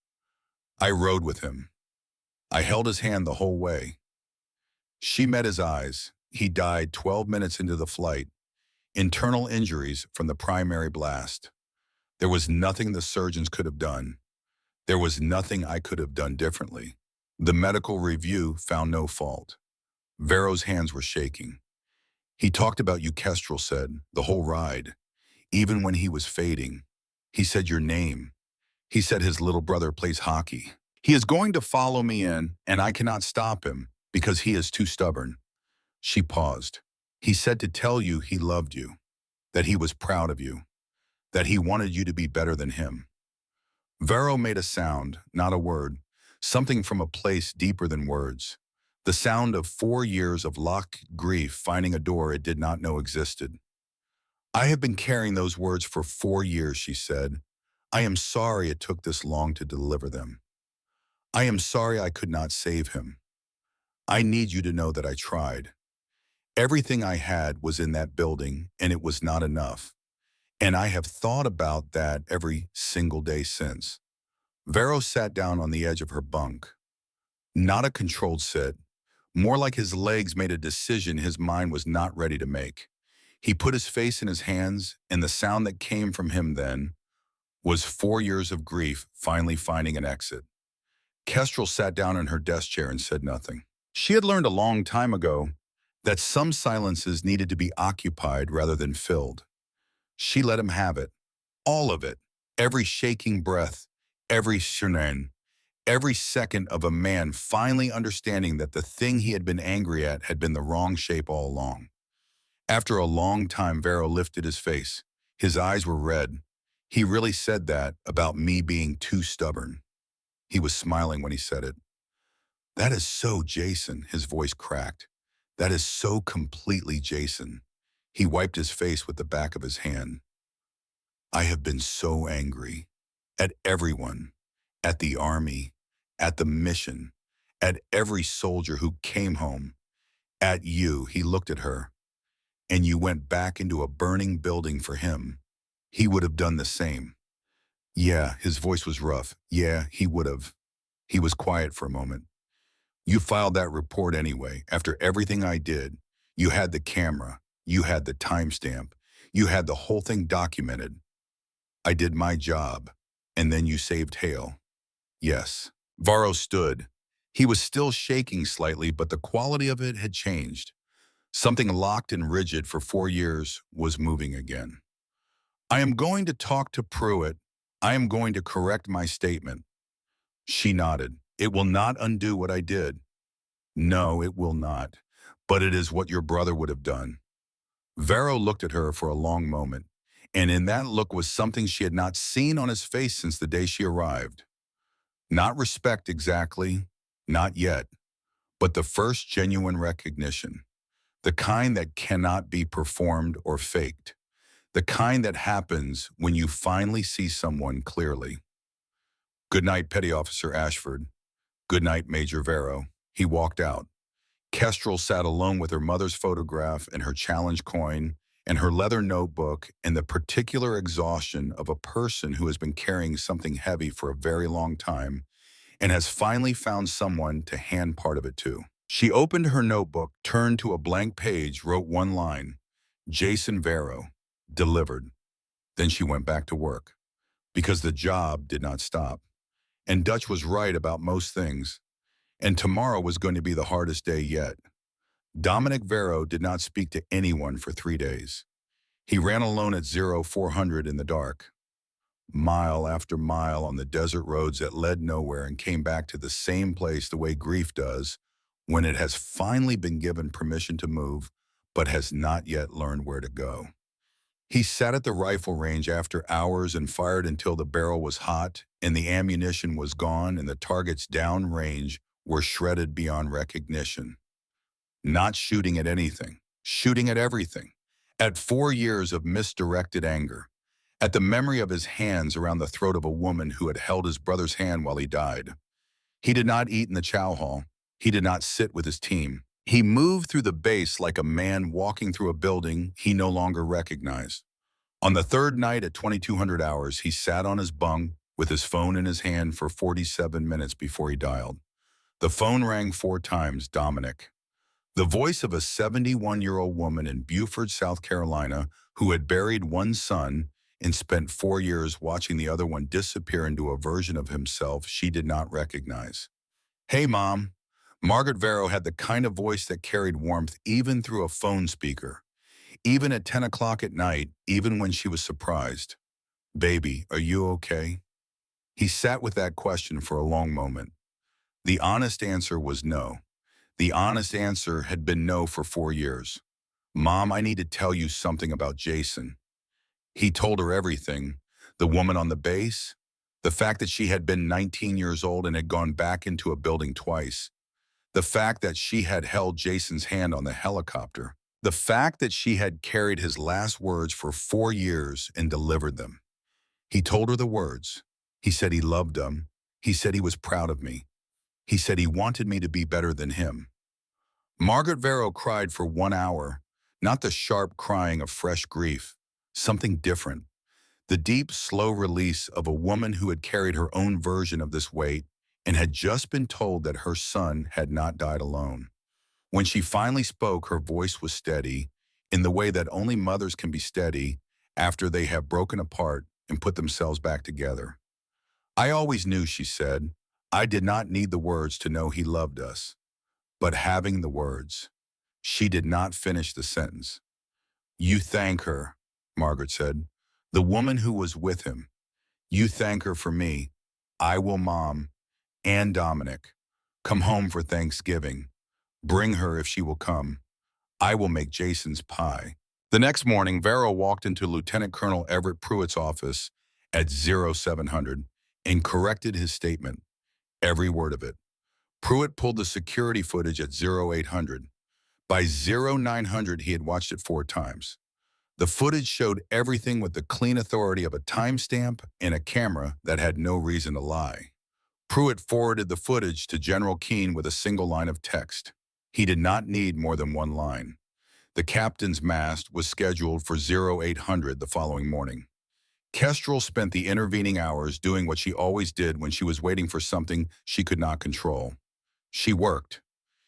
I rode with him. I held his hand the whole way." She met his eyes. He died 12 minutes into the flight. Internal injuries from the primary blast. There was nothing the surgeons could have done. There was nothing I could have done differently. The medical review found no fault. Vero's hands were shaking. He talked about you, Kestrel said, the whole ride. Even when he was fading. He said your name. He said his little brother plays hockey. He is going to follow me in, and I cannot stop him because he is too stubborn. She paused. He said to tell you he loved you, that he was proud of you, that he wanted you to be better than him. Vero made a sound, not a word, something from a place deeper than words. The sound of 4 years of locked grief finding a door it did not know existed. I have been carrying those words for 4 years, she said. I am sorry it took this long to deliver them. I am sorry I could not save him. I need you to know that I tried. Everything I had was in that building, and it was not enough. And I have thought about that every single day since. Vero sat down on the edge of her bunk. Not a controlled sit, more like his legs made a decision his mind was not ready to make. He put his face in his hands, and the sound that came from him then was 4 years of grief finally finding an exit. Kestrel sat down in her desk chair and said nothing. She had learned a long time ago that some silences needed to be occupied rather than filled. She let him have it, all of it, every shaking breath, every shunnan, every second of a man finally understanding that the thing he had been angry at had been the wrong shape all along. After a long time, Vero lifted his face. His eyes were red. He really said that about me being too stubborn. He was smiling when he said it. That is so Jason, his voice cracked. That is so completely Jason. He wiped his face with the back of his hand. I have been so angry. At everyone. At the army. At the mission. At every soldier who came home. At you, he looked at her. And you went back into a burning building for him. He would have done the same. Yeah, his voice was rough. Yeah, he would have. He was quiet for a moment. You filed that report anyway. After everything I did, you had the camera. You had the timestamp. You had the whole thing documented. I did my job. And then you saved Hale. Yes. Varro stood. He was still shaking slightly, but the quality of it had changed. Something locked and rigid for 4 years was moving again. I am going to talk to Pruitt. I am going to correct my statement. She nodded. It will not undo what I did. No, it will not. But it is what your brother would have done. Vero looked at her for a long moment, and in that look was something she had not seen on his face since the day she arrived. Not respect exactly, not yet, but the first genuine recognition. The kind that cannot be performed or faked. The kind that happens when you finally see someone clearly. Good night, Petty Officer Ashford. Good night, Major Vero. He walked out. Kestrel sat alone with her mother's photograph and her challenge coin and her leather notebook and the particular exhaustion of a person who has been carrying something heavy for a very long time and has finally found someone to hand part of it to. She opened her notebook, turned to a blank page, wrote one line, Jason Vero, delivered. Then she went back to work, because the job did not stop. And Dutch was right about most things, and tomorrow was going to be the hardest day yet. Dominic Vero did not speak to anyone for 3 days. He ran alone at 0400 in the dark, mile after mile on the desert roads that led nowhere and came back to the same place the way grief does, when it has finally been given permission to move, but has not yet learned where to go. He sat at the rifle range after hours and fired until the barrel was hot and the ammunition was gone and the targets downrange were shredded beyond recognition. Not shooting at anything, shooting at everything. At 4 years of misdirected anger. At the memory of his hands around the throat of a woman who had held his brother's hand while he died. He did not eat in the chow hall. He did not sit with his team. He moved through the base like a man walking through a building he no longer recognized. On the third night at 2200 hours, he sat on his bunk with his phone in his hand for 47 minutes before he dialed. The phone rang 4 times, Dominic. The voice of a 71-year-old woman in Beaufort, South Carolina, who had buried one son and spent 4 years watching the other one disappear into a version of himself she did not recognize. "Hey, Mom." Margaret Vero had the kind of voice that carried warmth even through a phone speaker, even at 10 o'clock at night, even when she was surprised. "Baby, are you okay?" He sat with that question for a long moment. The honest answer was no. The honest answer had been no for 4 years. "Mom, I need to tell you something about Jason." He told her everything. The woman on the base, the fact that she had been 19 years old and had gone back into a building twice, the fact that she had held Jason's hand on the helicopter, the fact that she had carried his last words for 4 years and delivered them. He told her the words. He said he loved them. He said he was proud of me. He said he wanted me to be better than him. Margaret Vero cried for 1 hour, not the sharp crying of fresh grief, something different. The deep, slow release of a woman who had carried her own version of this weight and had just been told that her son had not died alone. When she finally spoke, her voice was steady, in the way that only mothers can be steady after they have broken apart and put themselves back together. "I always knew," she said. "I did not need the words to know he loved us." But having the words, she did not finish the sentence. "You thank her," Margaret said. "The woman who was with him. You thank her for me. I will, Mom, and Dominic. Come home for Thanksgiving. Bring her if she will come. I will make Jason's pie." The next morning, Vero walked into Lieutenant Colonel Everett Pruitt's office at 0700 and corrected his statement, every word of it. Pruitt pulled the security footage at 0800. By 0900, he had watched it 4 times. The footage showed everything with the clean authority of a timestamp and a camera that had no reason to lie. Pruitt forwarded the footage to General Keane with a single line of text. He did not need more than one line. The captain's mast was scheduled for 0800 the following morning. Kestrel spent the intervening hours doing what she always did when she was waiting for something she could not control. She worked.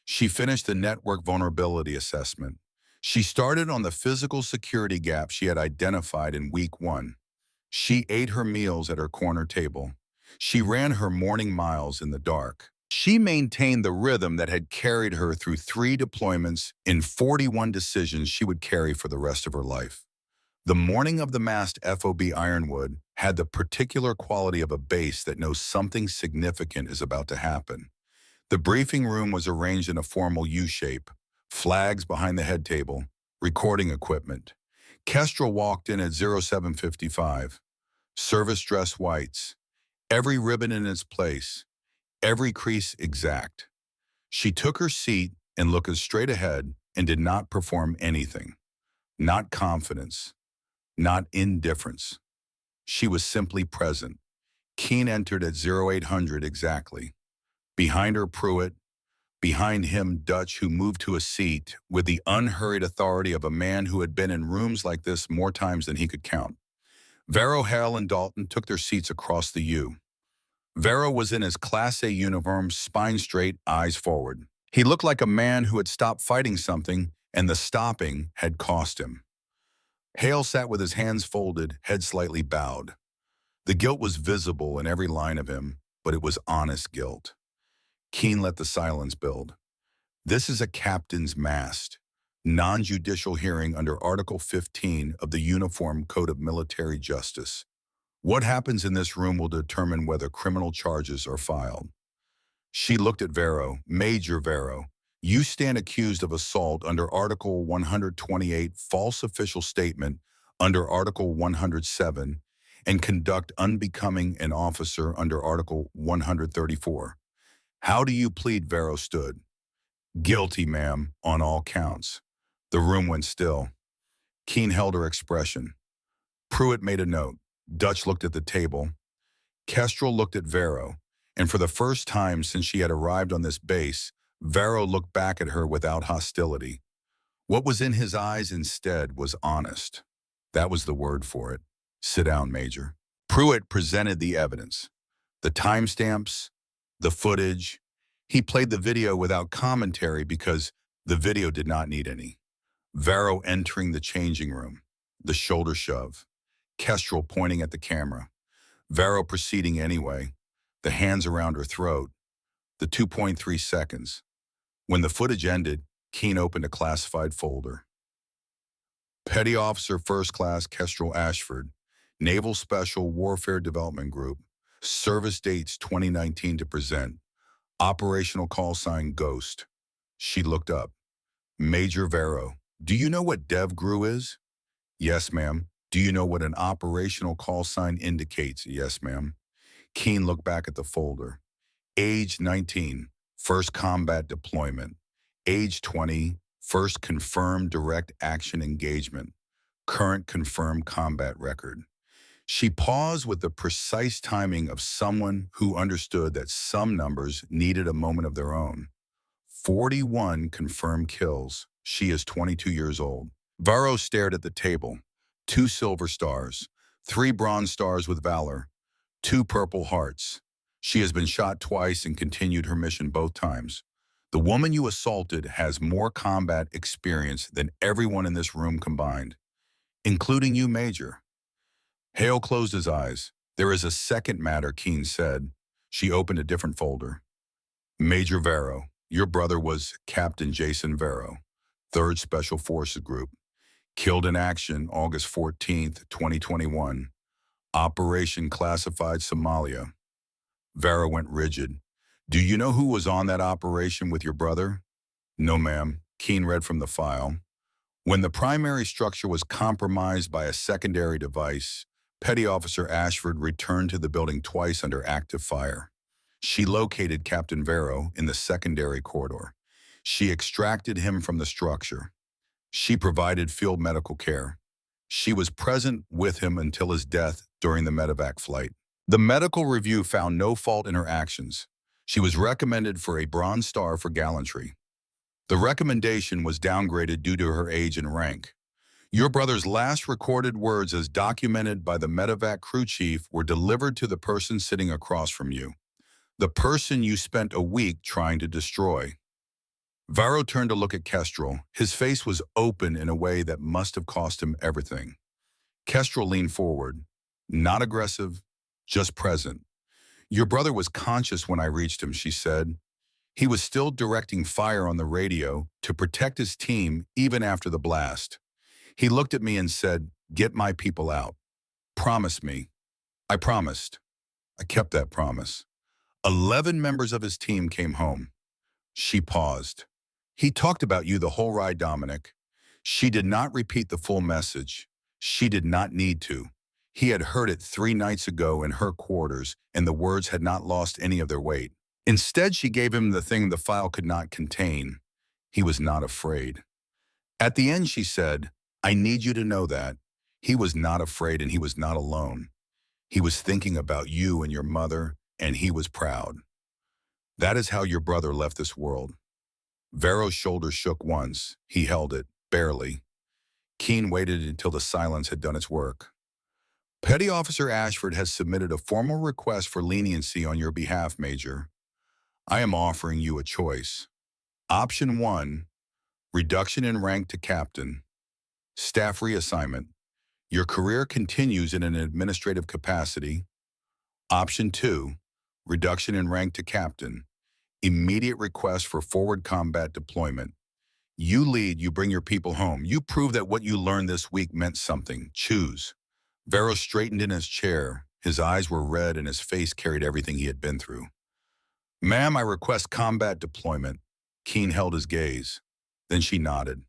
She finished the network vulnerability assessment. She started on the physical security gap she had identified in week 1. She ate her meals at her corner table. She ran her morning miles in the dark. She maintained the rhythm that had carried her through 3 deployments and 41 decisions she would carry for the rest of her life. The morning of the massed FOB Ironwood had the particular quality of a base that knows something significant is about to happen. The briefing room was arranged in a formal U-shape, flags behind the head table, recording equipment. Kestrel walked in at 0755. Service dress whites, every ribbon in its place, every crease exact. She took her seat and looked straight ahead and did not perform anything. Not confidence, not indifference. She was simply present. Keane entered at 0800 exactly. Behind her, Pruitt. Behind him, Dutch, who moved to a seat with the unhurried authority of a man who had been in rooms like this more times than he could count. Vero, Hale, and Dalton took their seats across the U. Vero was in his Class A uniform, spine straight, eyes forward. He looked like a man who had stopped fighting something, and the stopping had cost him. Hale sat with his hands folded, head slightly bowed. The guilt was visible in every line of him, but it was honest guilt. Keane let the silence build. "This is a captain's mast, non-judicial hearing under Article 15 of the Uniform Code of Military Justice. What happens in this room will determine whether criminal charges are filed." She looked at Vero. "Major Vero, you stand accused of assault under Article 128, false official statement under Article 107, and conduct unbecoming an officer under Article 134. How do you plead?" Vero stood. "Guilty, ma'am, on all counts." The room went still. Keane held her expression. Pruitt made a note. Dutch looked at the table. Kestrel looked at Vero, and for the first time since she had arrived on this base, Vero looked back at her without hostility. What was in his eyes instead was honest. That was the word for it. "Sit down, Major." Pruitt presented the evidence. The timestamps, the footage. He played the video without commentary because the video did not need any. Vero entering the changing room, the shoulder shove. Kestrel pointing at the camera. Vero proceeding anyway, the hands around her throat. The 2.3 seconds. When the footage ended, Keene opened a classified folder. Petty Officer First Class Kestrel Ashford, Naval Special Warfare Development Group, service dates 2019 to present, operational call sign Ghost. She looked up. Major Vero, do you know what DevGru is? Yes, ma'am. Do you know what an operational call sign indicates? Yes, ma'am. Keene looked back at the folder. Age 19, first combat deployment. Age 20, first confirmed direct action engagement. Current confirmed combat record. She paused with the precise timing of someone who understood that some numbers needed a moment of their own. 41 confirmed kills. She is 22 years old. Varro stared at the table. 2 silver stars, 3 bronze stars with valor, 2 purple hearts. She has been shot twice and continued her mission both times. The woman you assaulted has more combat experience than everyone in this room combined, including you, Major. Hale closed his eyes. There is a second matter, Keene said. She opened a different folder. Major Vero, your brother was Captain Jason Vero, 3rd Special Forces Group. Killed in action August 14th, 2021. Operation Classified Somalia. Vero went rigid. Do you know who was on that operation with your brother? No, ma'am. Keene read from the file. When the primary structure was compromised by a secondary device, Petty Officer Ashford returned to the building twice under active fire. She located Captain Vero in the secondary corridor. She extracted him from the structure. She provided field medical care. She was present with him until his death during the medevac flight. The medical review found no fault in her actions. She was recommended for a Bronze Star for gallantry. The recommendation was downgraded due to her age and rank. Your brother's last recorded words as documented by the medevac crew chief were delivered to the person sitting across from you, the person you spent a week trying to destroy. Varro turned to look at Kestrel. His face was open in a way that must have cost him everything. Kestrel leaned forward. Not aggressive, just present. Your brother was conscious when I reached him, she said. He was still directing fire on the radio to protect his team even after the blast. He looked at me and said, "Get my people out. Promise me." I promised. I kept that promise. 11 members of his team came home. She paused. He talked about you the whole ride, Dominic. She did not repeat the full message. She did not need to. He had heard it 3 nights ago in her quarters, and the words had not lost any of their weight. Instead, she gave him the thing the file could not contain. He was not afraid. At the end, she said, I need you to know that. He was not afraid and he was not alone. He was thinking about you and your mother, and he was proud. That is how your brother left this world. Vero's shoulders shook once. He held it, barely. Keene waited until the silence had done its work. Petty Officer Ashford has submitted a formal request for leniency on your behalf, Major. I am offering you a choice. Option 1, reduction in rank to captain. Staff reassignment. Your career continues in an administrative capacity. Option 2, reduction in rank to captain. Immediate request for forward combat deployment. You lead, you bring your people home. You prove that what you learned this week meant something. Choose. Vero straightened in his chair. His eyes were red and his face carried everything he had been through. Ma'am, I request combat deployment. Keene held his gaze. Then she nodded.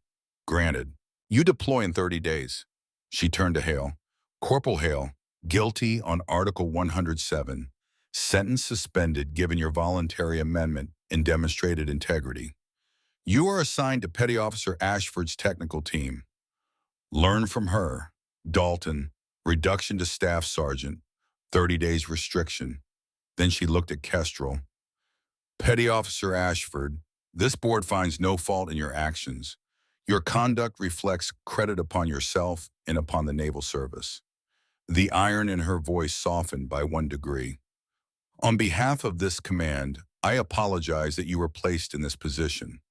Granted. You deploy in 30 days. She turned to Hale. Corporal Hale, guilty on Article 107. Sentence suspended given your voluntary amendment and demonstrated integrity. You are assigned to Petty Officer Ashford's technical team. Learn from her. Dalton, reduction to staff sergeant, 30 days restriction. Then she looked at Kestrel. Petty Officer Ashford, this board finds no fault in your actions. Your conduct reflects credit upon yourself and upon the naval service. The iron in her voice softened by 1 degree. On behalf of this command, I apologize that you were placed in this position.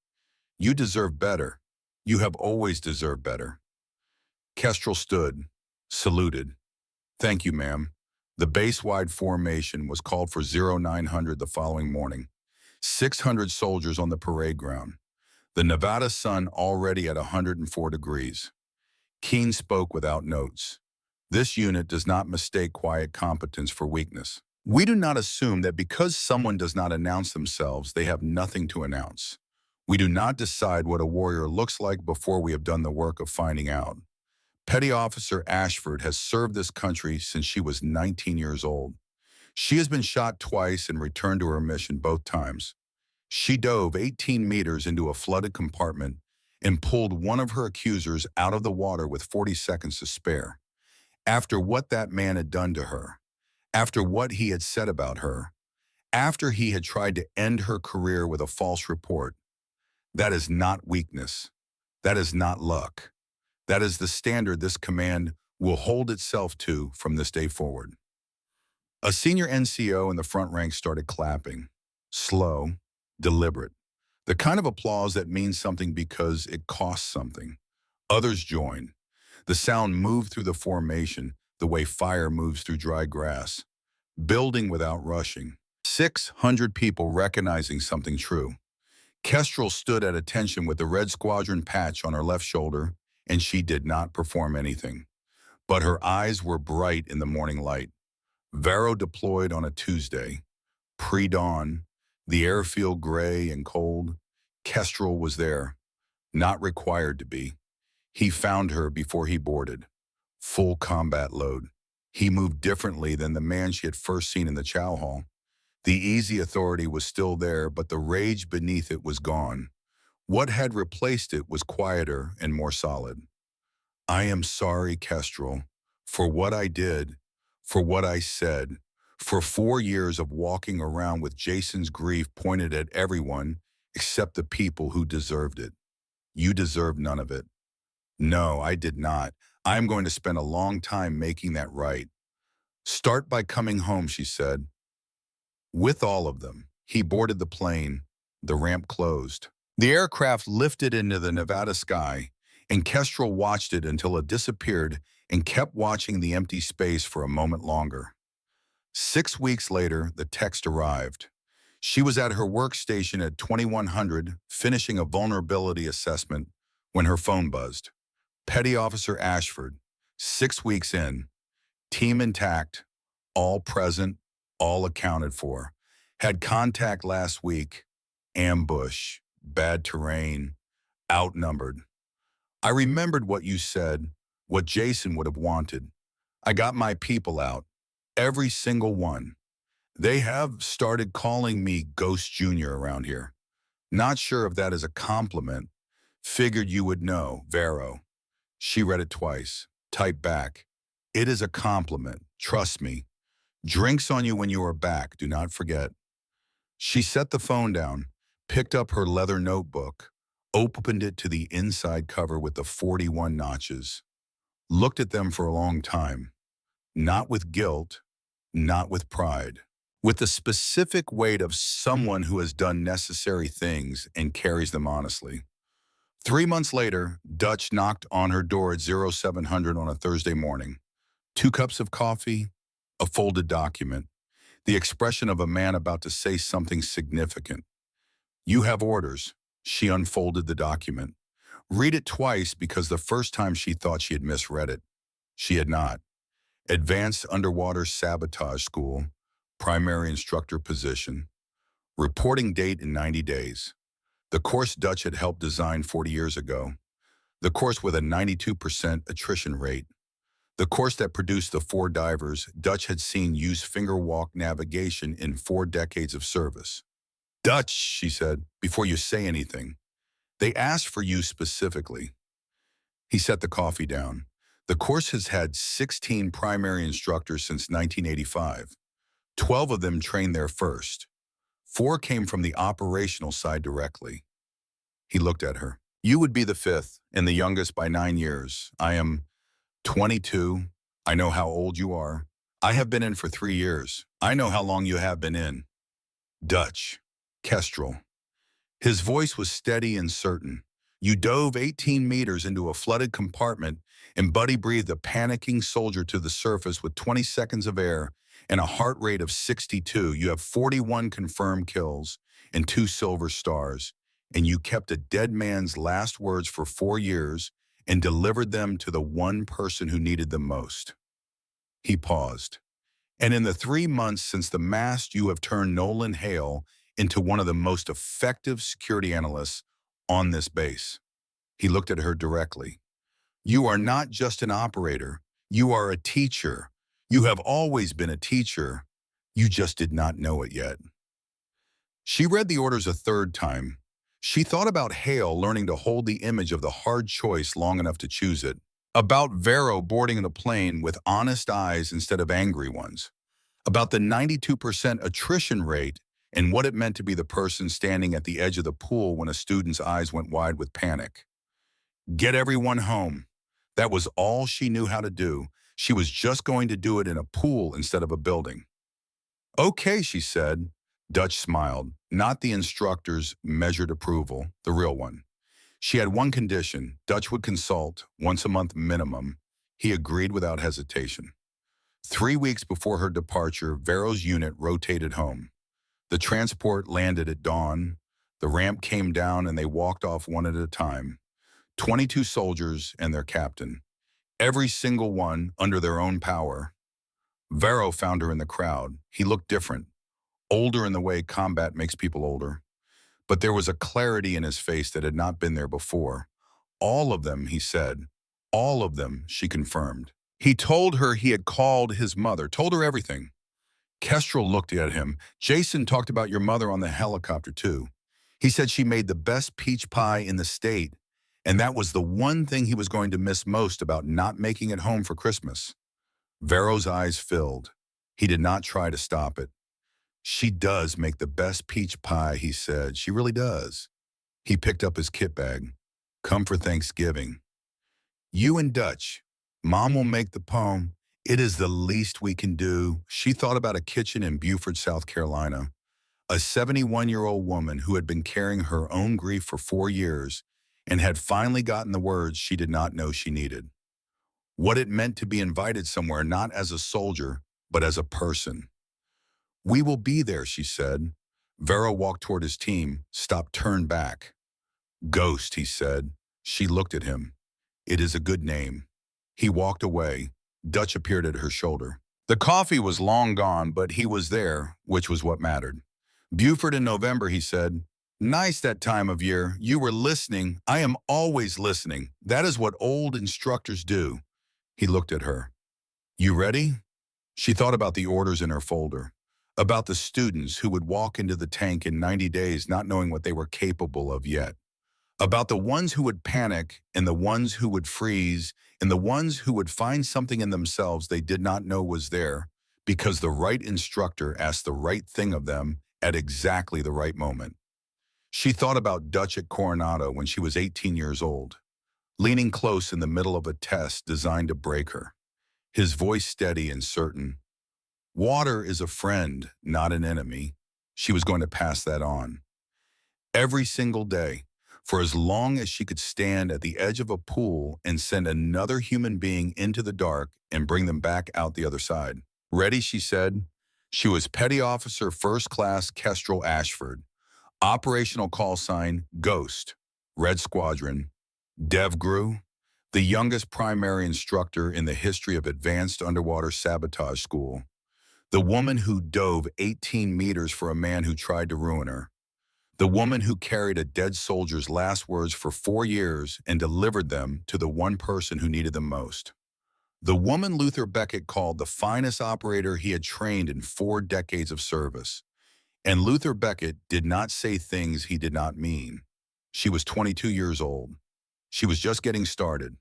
You deserve better. You have always deserved better. Kestrel stood, saluted. Thank you, ma'am. The base-wide formation was called for 0900 the following morning. 600 soldiers on the parade ground. The Nevada sun already at 104 degrees. Keene spoke without notes. This unit does not mistake quiet competence for weakness. We do not assume that because someone does not announce themselves, they have nothing to announce. We do not decide what a warrior looks like before we have done the work of finding out. Petty Officer Ashford has served this country since she was 19 years old. She has been shot twice and returned to her mission both times. She dove 18 meters into a flooded compartment and pulled one of her accusers out of the water with 40 seconds to spare. After what that man had done to her, after what he had said about her, after he had tried to end her career with a false report, that is not weakness. That is not luck. That is the standard this command will hold itself to from this day forward. A senior NCO in the front ranks started clapping. Slow, deliberate. The kind of applause that means something because it costs something. Others joined. The sound moved through the formation the way fire moves through dry grass, building without rushing. 600 people recognizing something true. Kestrel stood at attention with the Red Squadron patch on her left shoulder, and she did not perform anything. But her eyes were bright in the morning light. Varro deployed on a Tuesday. Pre-dawn, the airfield gray and cold. Kestrel was there, not required to be. He found her before he boarded. Full combat load. He moved differently than the man she had first seen in the chow hall. The easy authority was still there, but the rage beneath it was gone. What had replaced it was quieter and more solid. I am sorry, Kestrel, for what I did, for what I said, for 4 years of walking around with Jason's grief pointed at everyone except the people who deserved it. You deserved none of it. No, I did not. I'm going to spend a long time making that right. Start by coming home, she said. With all of them, he boarded the plane. The ramp closed. The aircraft lifted into the Nevada sky, and Kestrel watched it until it disappeared and kept watching the empty space for a moment longer. 6 weeks later, the text arrived. She was at her workstation at 2100, finishing a vulnerability assessment, when her phone buzzed. Petty Officer Ashford, 6 weeks in, team intact, all present, all accounted for. Had contact last week, ambush, bad terrain, outnumbered. I remembered what you said, what Jason would have wanted. I got my people out, every single one. They have started calling me Ghost Jr. around here. Not sure if that is a compliment. Figured you would know, Varro. She read it twice, typed back. It is a compliment, trust me. Drinks on you when you are back, do not forget. She set the phone down, picked up her leather notebook, opened it to the inside cover with the 41 notches, looked at them for a long time, not with guilt, not with pride, with the specific weight of someone who has done necessary things and carries them honestly. 3 months later, Dutch knocked on her door at 0700 on a Thursday morning. 2 cups of coffee, a folded document, the expression of a man about to say something significant. You have orders. She unfolded the document. Read it twice because the first time she thought she had misread it. She had not. Advanced Underwater Sabotage School, primary instructor position. Reporting date in 90 days. The course Dutch had helped design 40 years ago. The course with a 92% attrition rate. The course that produced the 4 divers Dutch had seen use finger walk navigation in 4 decades of service. Dutch, she said, before you say anything. They asked for you specifically. He set the coffee down. The course has had 16 primary instructors since 1985. 12 of them trained there first. 4 came from the operational side directly. He looked at her. You would be the 5th, and the youngest by 9 years. I am 22. I know how old you are. I have been in for 3 years. I know how long you have been in. Dutch. Kestrel. His voice was steady and certain. You dove 18 meters into a flooded compartment and Buddy breathed a panicking soldier to the surface with 20 seconds of air and a heart rate of 62. You have 41 confirmed kills and 2 silver stars, and you kept a dead man's last words for 4 years and delivered them to the one person who needed them most. He paused. And in the 3 months since the mast, you have turned Nolan Hale into one of the most effective security analysts on this base. He looked at her directly. You are not just an operator. You are a teacher. You have always been a teacher. You just did not know it yet. She read the orders a third time. She thought about Hale learning to hold the image of the hard choice long enough to choose it. About Vero boarding the plane with honest eyes instead of angry ones. About the 92% attrition rate and what it meant to be the person standing at the edge of the pool when a student's eyes went wide with panic. Get everyone home. That was all she knew how to do. She was just going to do it in a pool instead of a building. Okay, she said. Dutch smiled, not the instructor's measured approval, the real one. She had one condition. Dutch would consult, once a month minimum. He agreed without hesitation. 3 weeks before her departure, Vero's unit rotated home. The transport landed at dawn. The ramp came down and they walked off one at a time. 22 soldiers and their captain. Every single one under their own power. Vero found her in the crowd. He looked different. Older in the way combat makes people older. But there was a clarity in his face that had not been there before. All of them, he said. All of them, she confirmed. He told her he had called his mother, told her everything. Kestrel looked at him. Jason talked about your mother on the helicopter, too. He said she made the best peach pie in the state, and that was the one thing he was going to miss most about not making it home for Christmas. Vero's eyes filled. He did not try to stop it. She does make the best peach pie, he said. She really does. He picked up his kit bag. Come for Thanksgiving. You and Dutch. Mom will make the poem. It is the least we can do. She thought about a kitchen in Beaufort, South Carolina. A 71-year-old woman who had been carrying her own grief for 4 years and had finally gotten the words she did not know she needed. What it meant to be invited somewhere not as a soldier, but as a person. We will be there, she said. Vero walked toward his team, stopped, turned back. Ghost, he said. She looked at him. It is a good name. He walked away. Dutch appeared at her shoulder. The coffee was long gone, but he was there, which was what mattered. Beaufort in November, he said. Nice that time of year. You were listening. I am always listening. That is what old instructors do. He looked at her. You ready? She thought about the orders in her folder, about the students who would walk into the tank in 90 days not knowing what they were capable of yet, about the ones who would panic and the ones who would freeze and the ones who would find something in themselves they did not know was there because the right instructor asked the right thing of them at exactly the right moment. She thought about Dutch at Coronado when she was 18 years old, leaning close in the middle of a test designed to break her, his voice steady and certain. Water is a friend, not an enemy. She was going to pass that on. Every single day, for as long as she could stand at the edge of a pool and send another human being into the dark and bring them back out the other side. Ready, she said. She was Petty Officer First Class Kestrel Ashford. Operational call sign, Ghost. Red Squadron. Dev Grew, the youngest primary instructor in the history of advanced underwater sabotage school. The woman who dove 18 meters for a man who tried to ruin her. The woman who carried a dead soldier's last words for 4 years and delivered them to the one person who needed them most. The woman Luther Beckett called the finest operator he had trained in 4 decades of service. And Luther Beckett did not say things he did not mean. She was 22 years old. She was just getting started.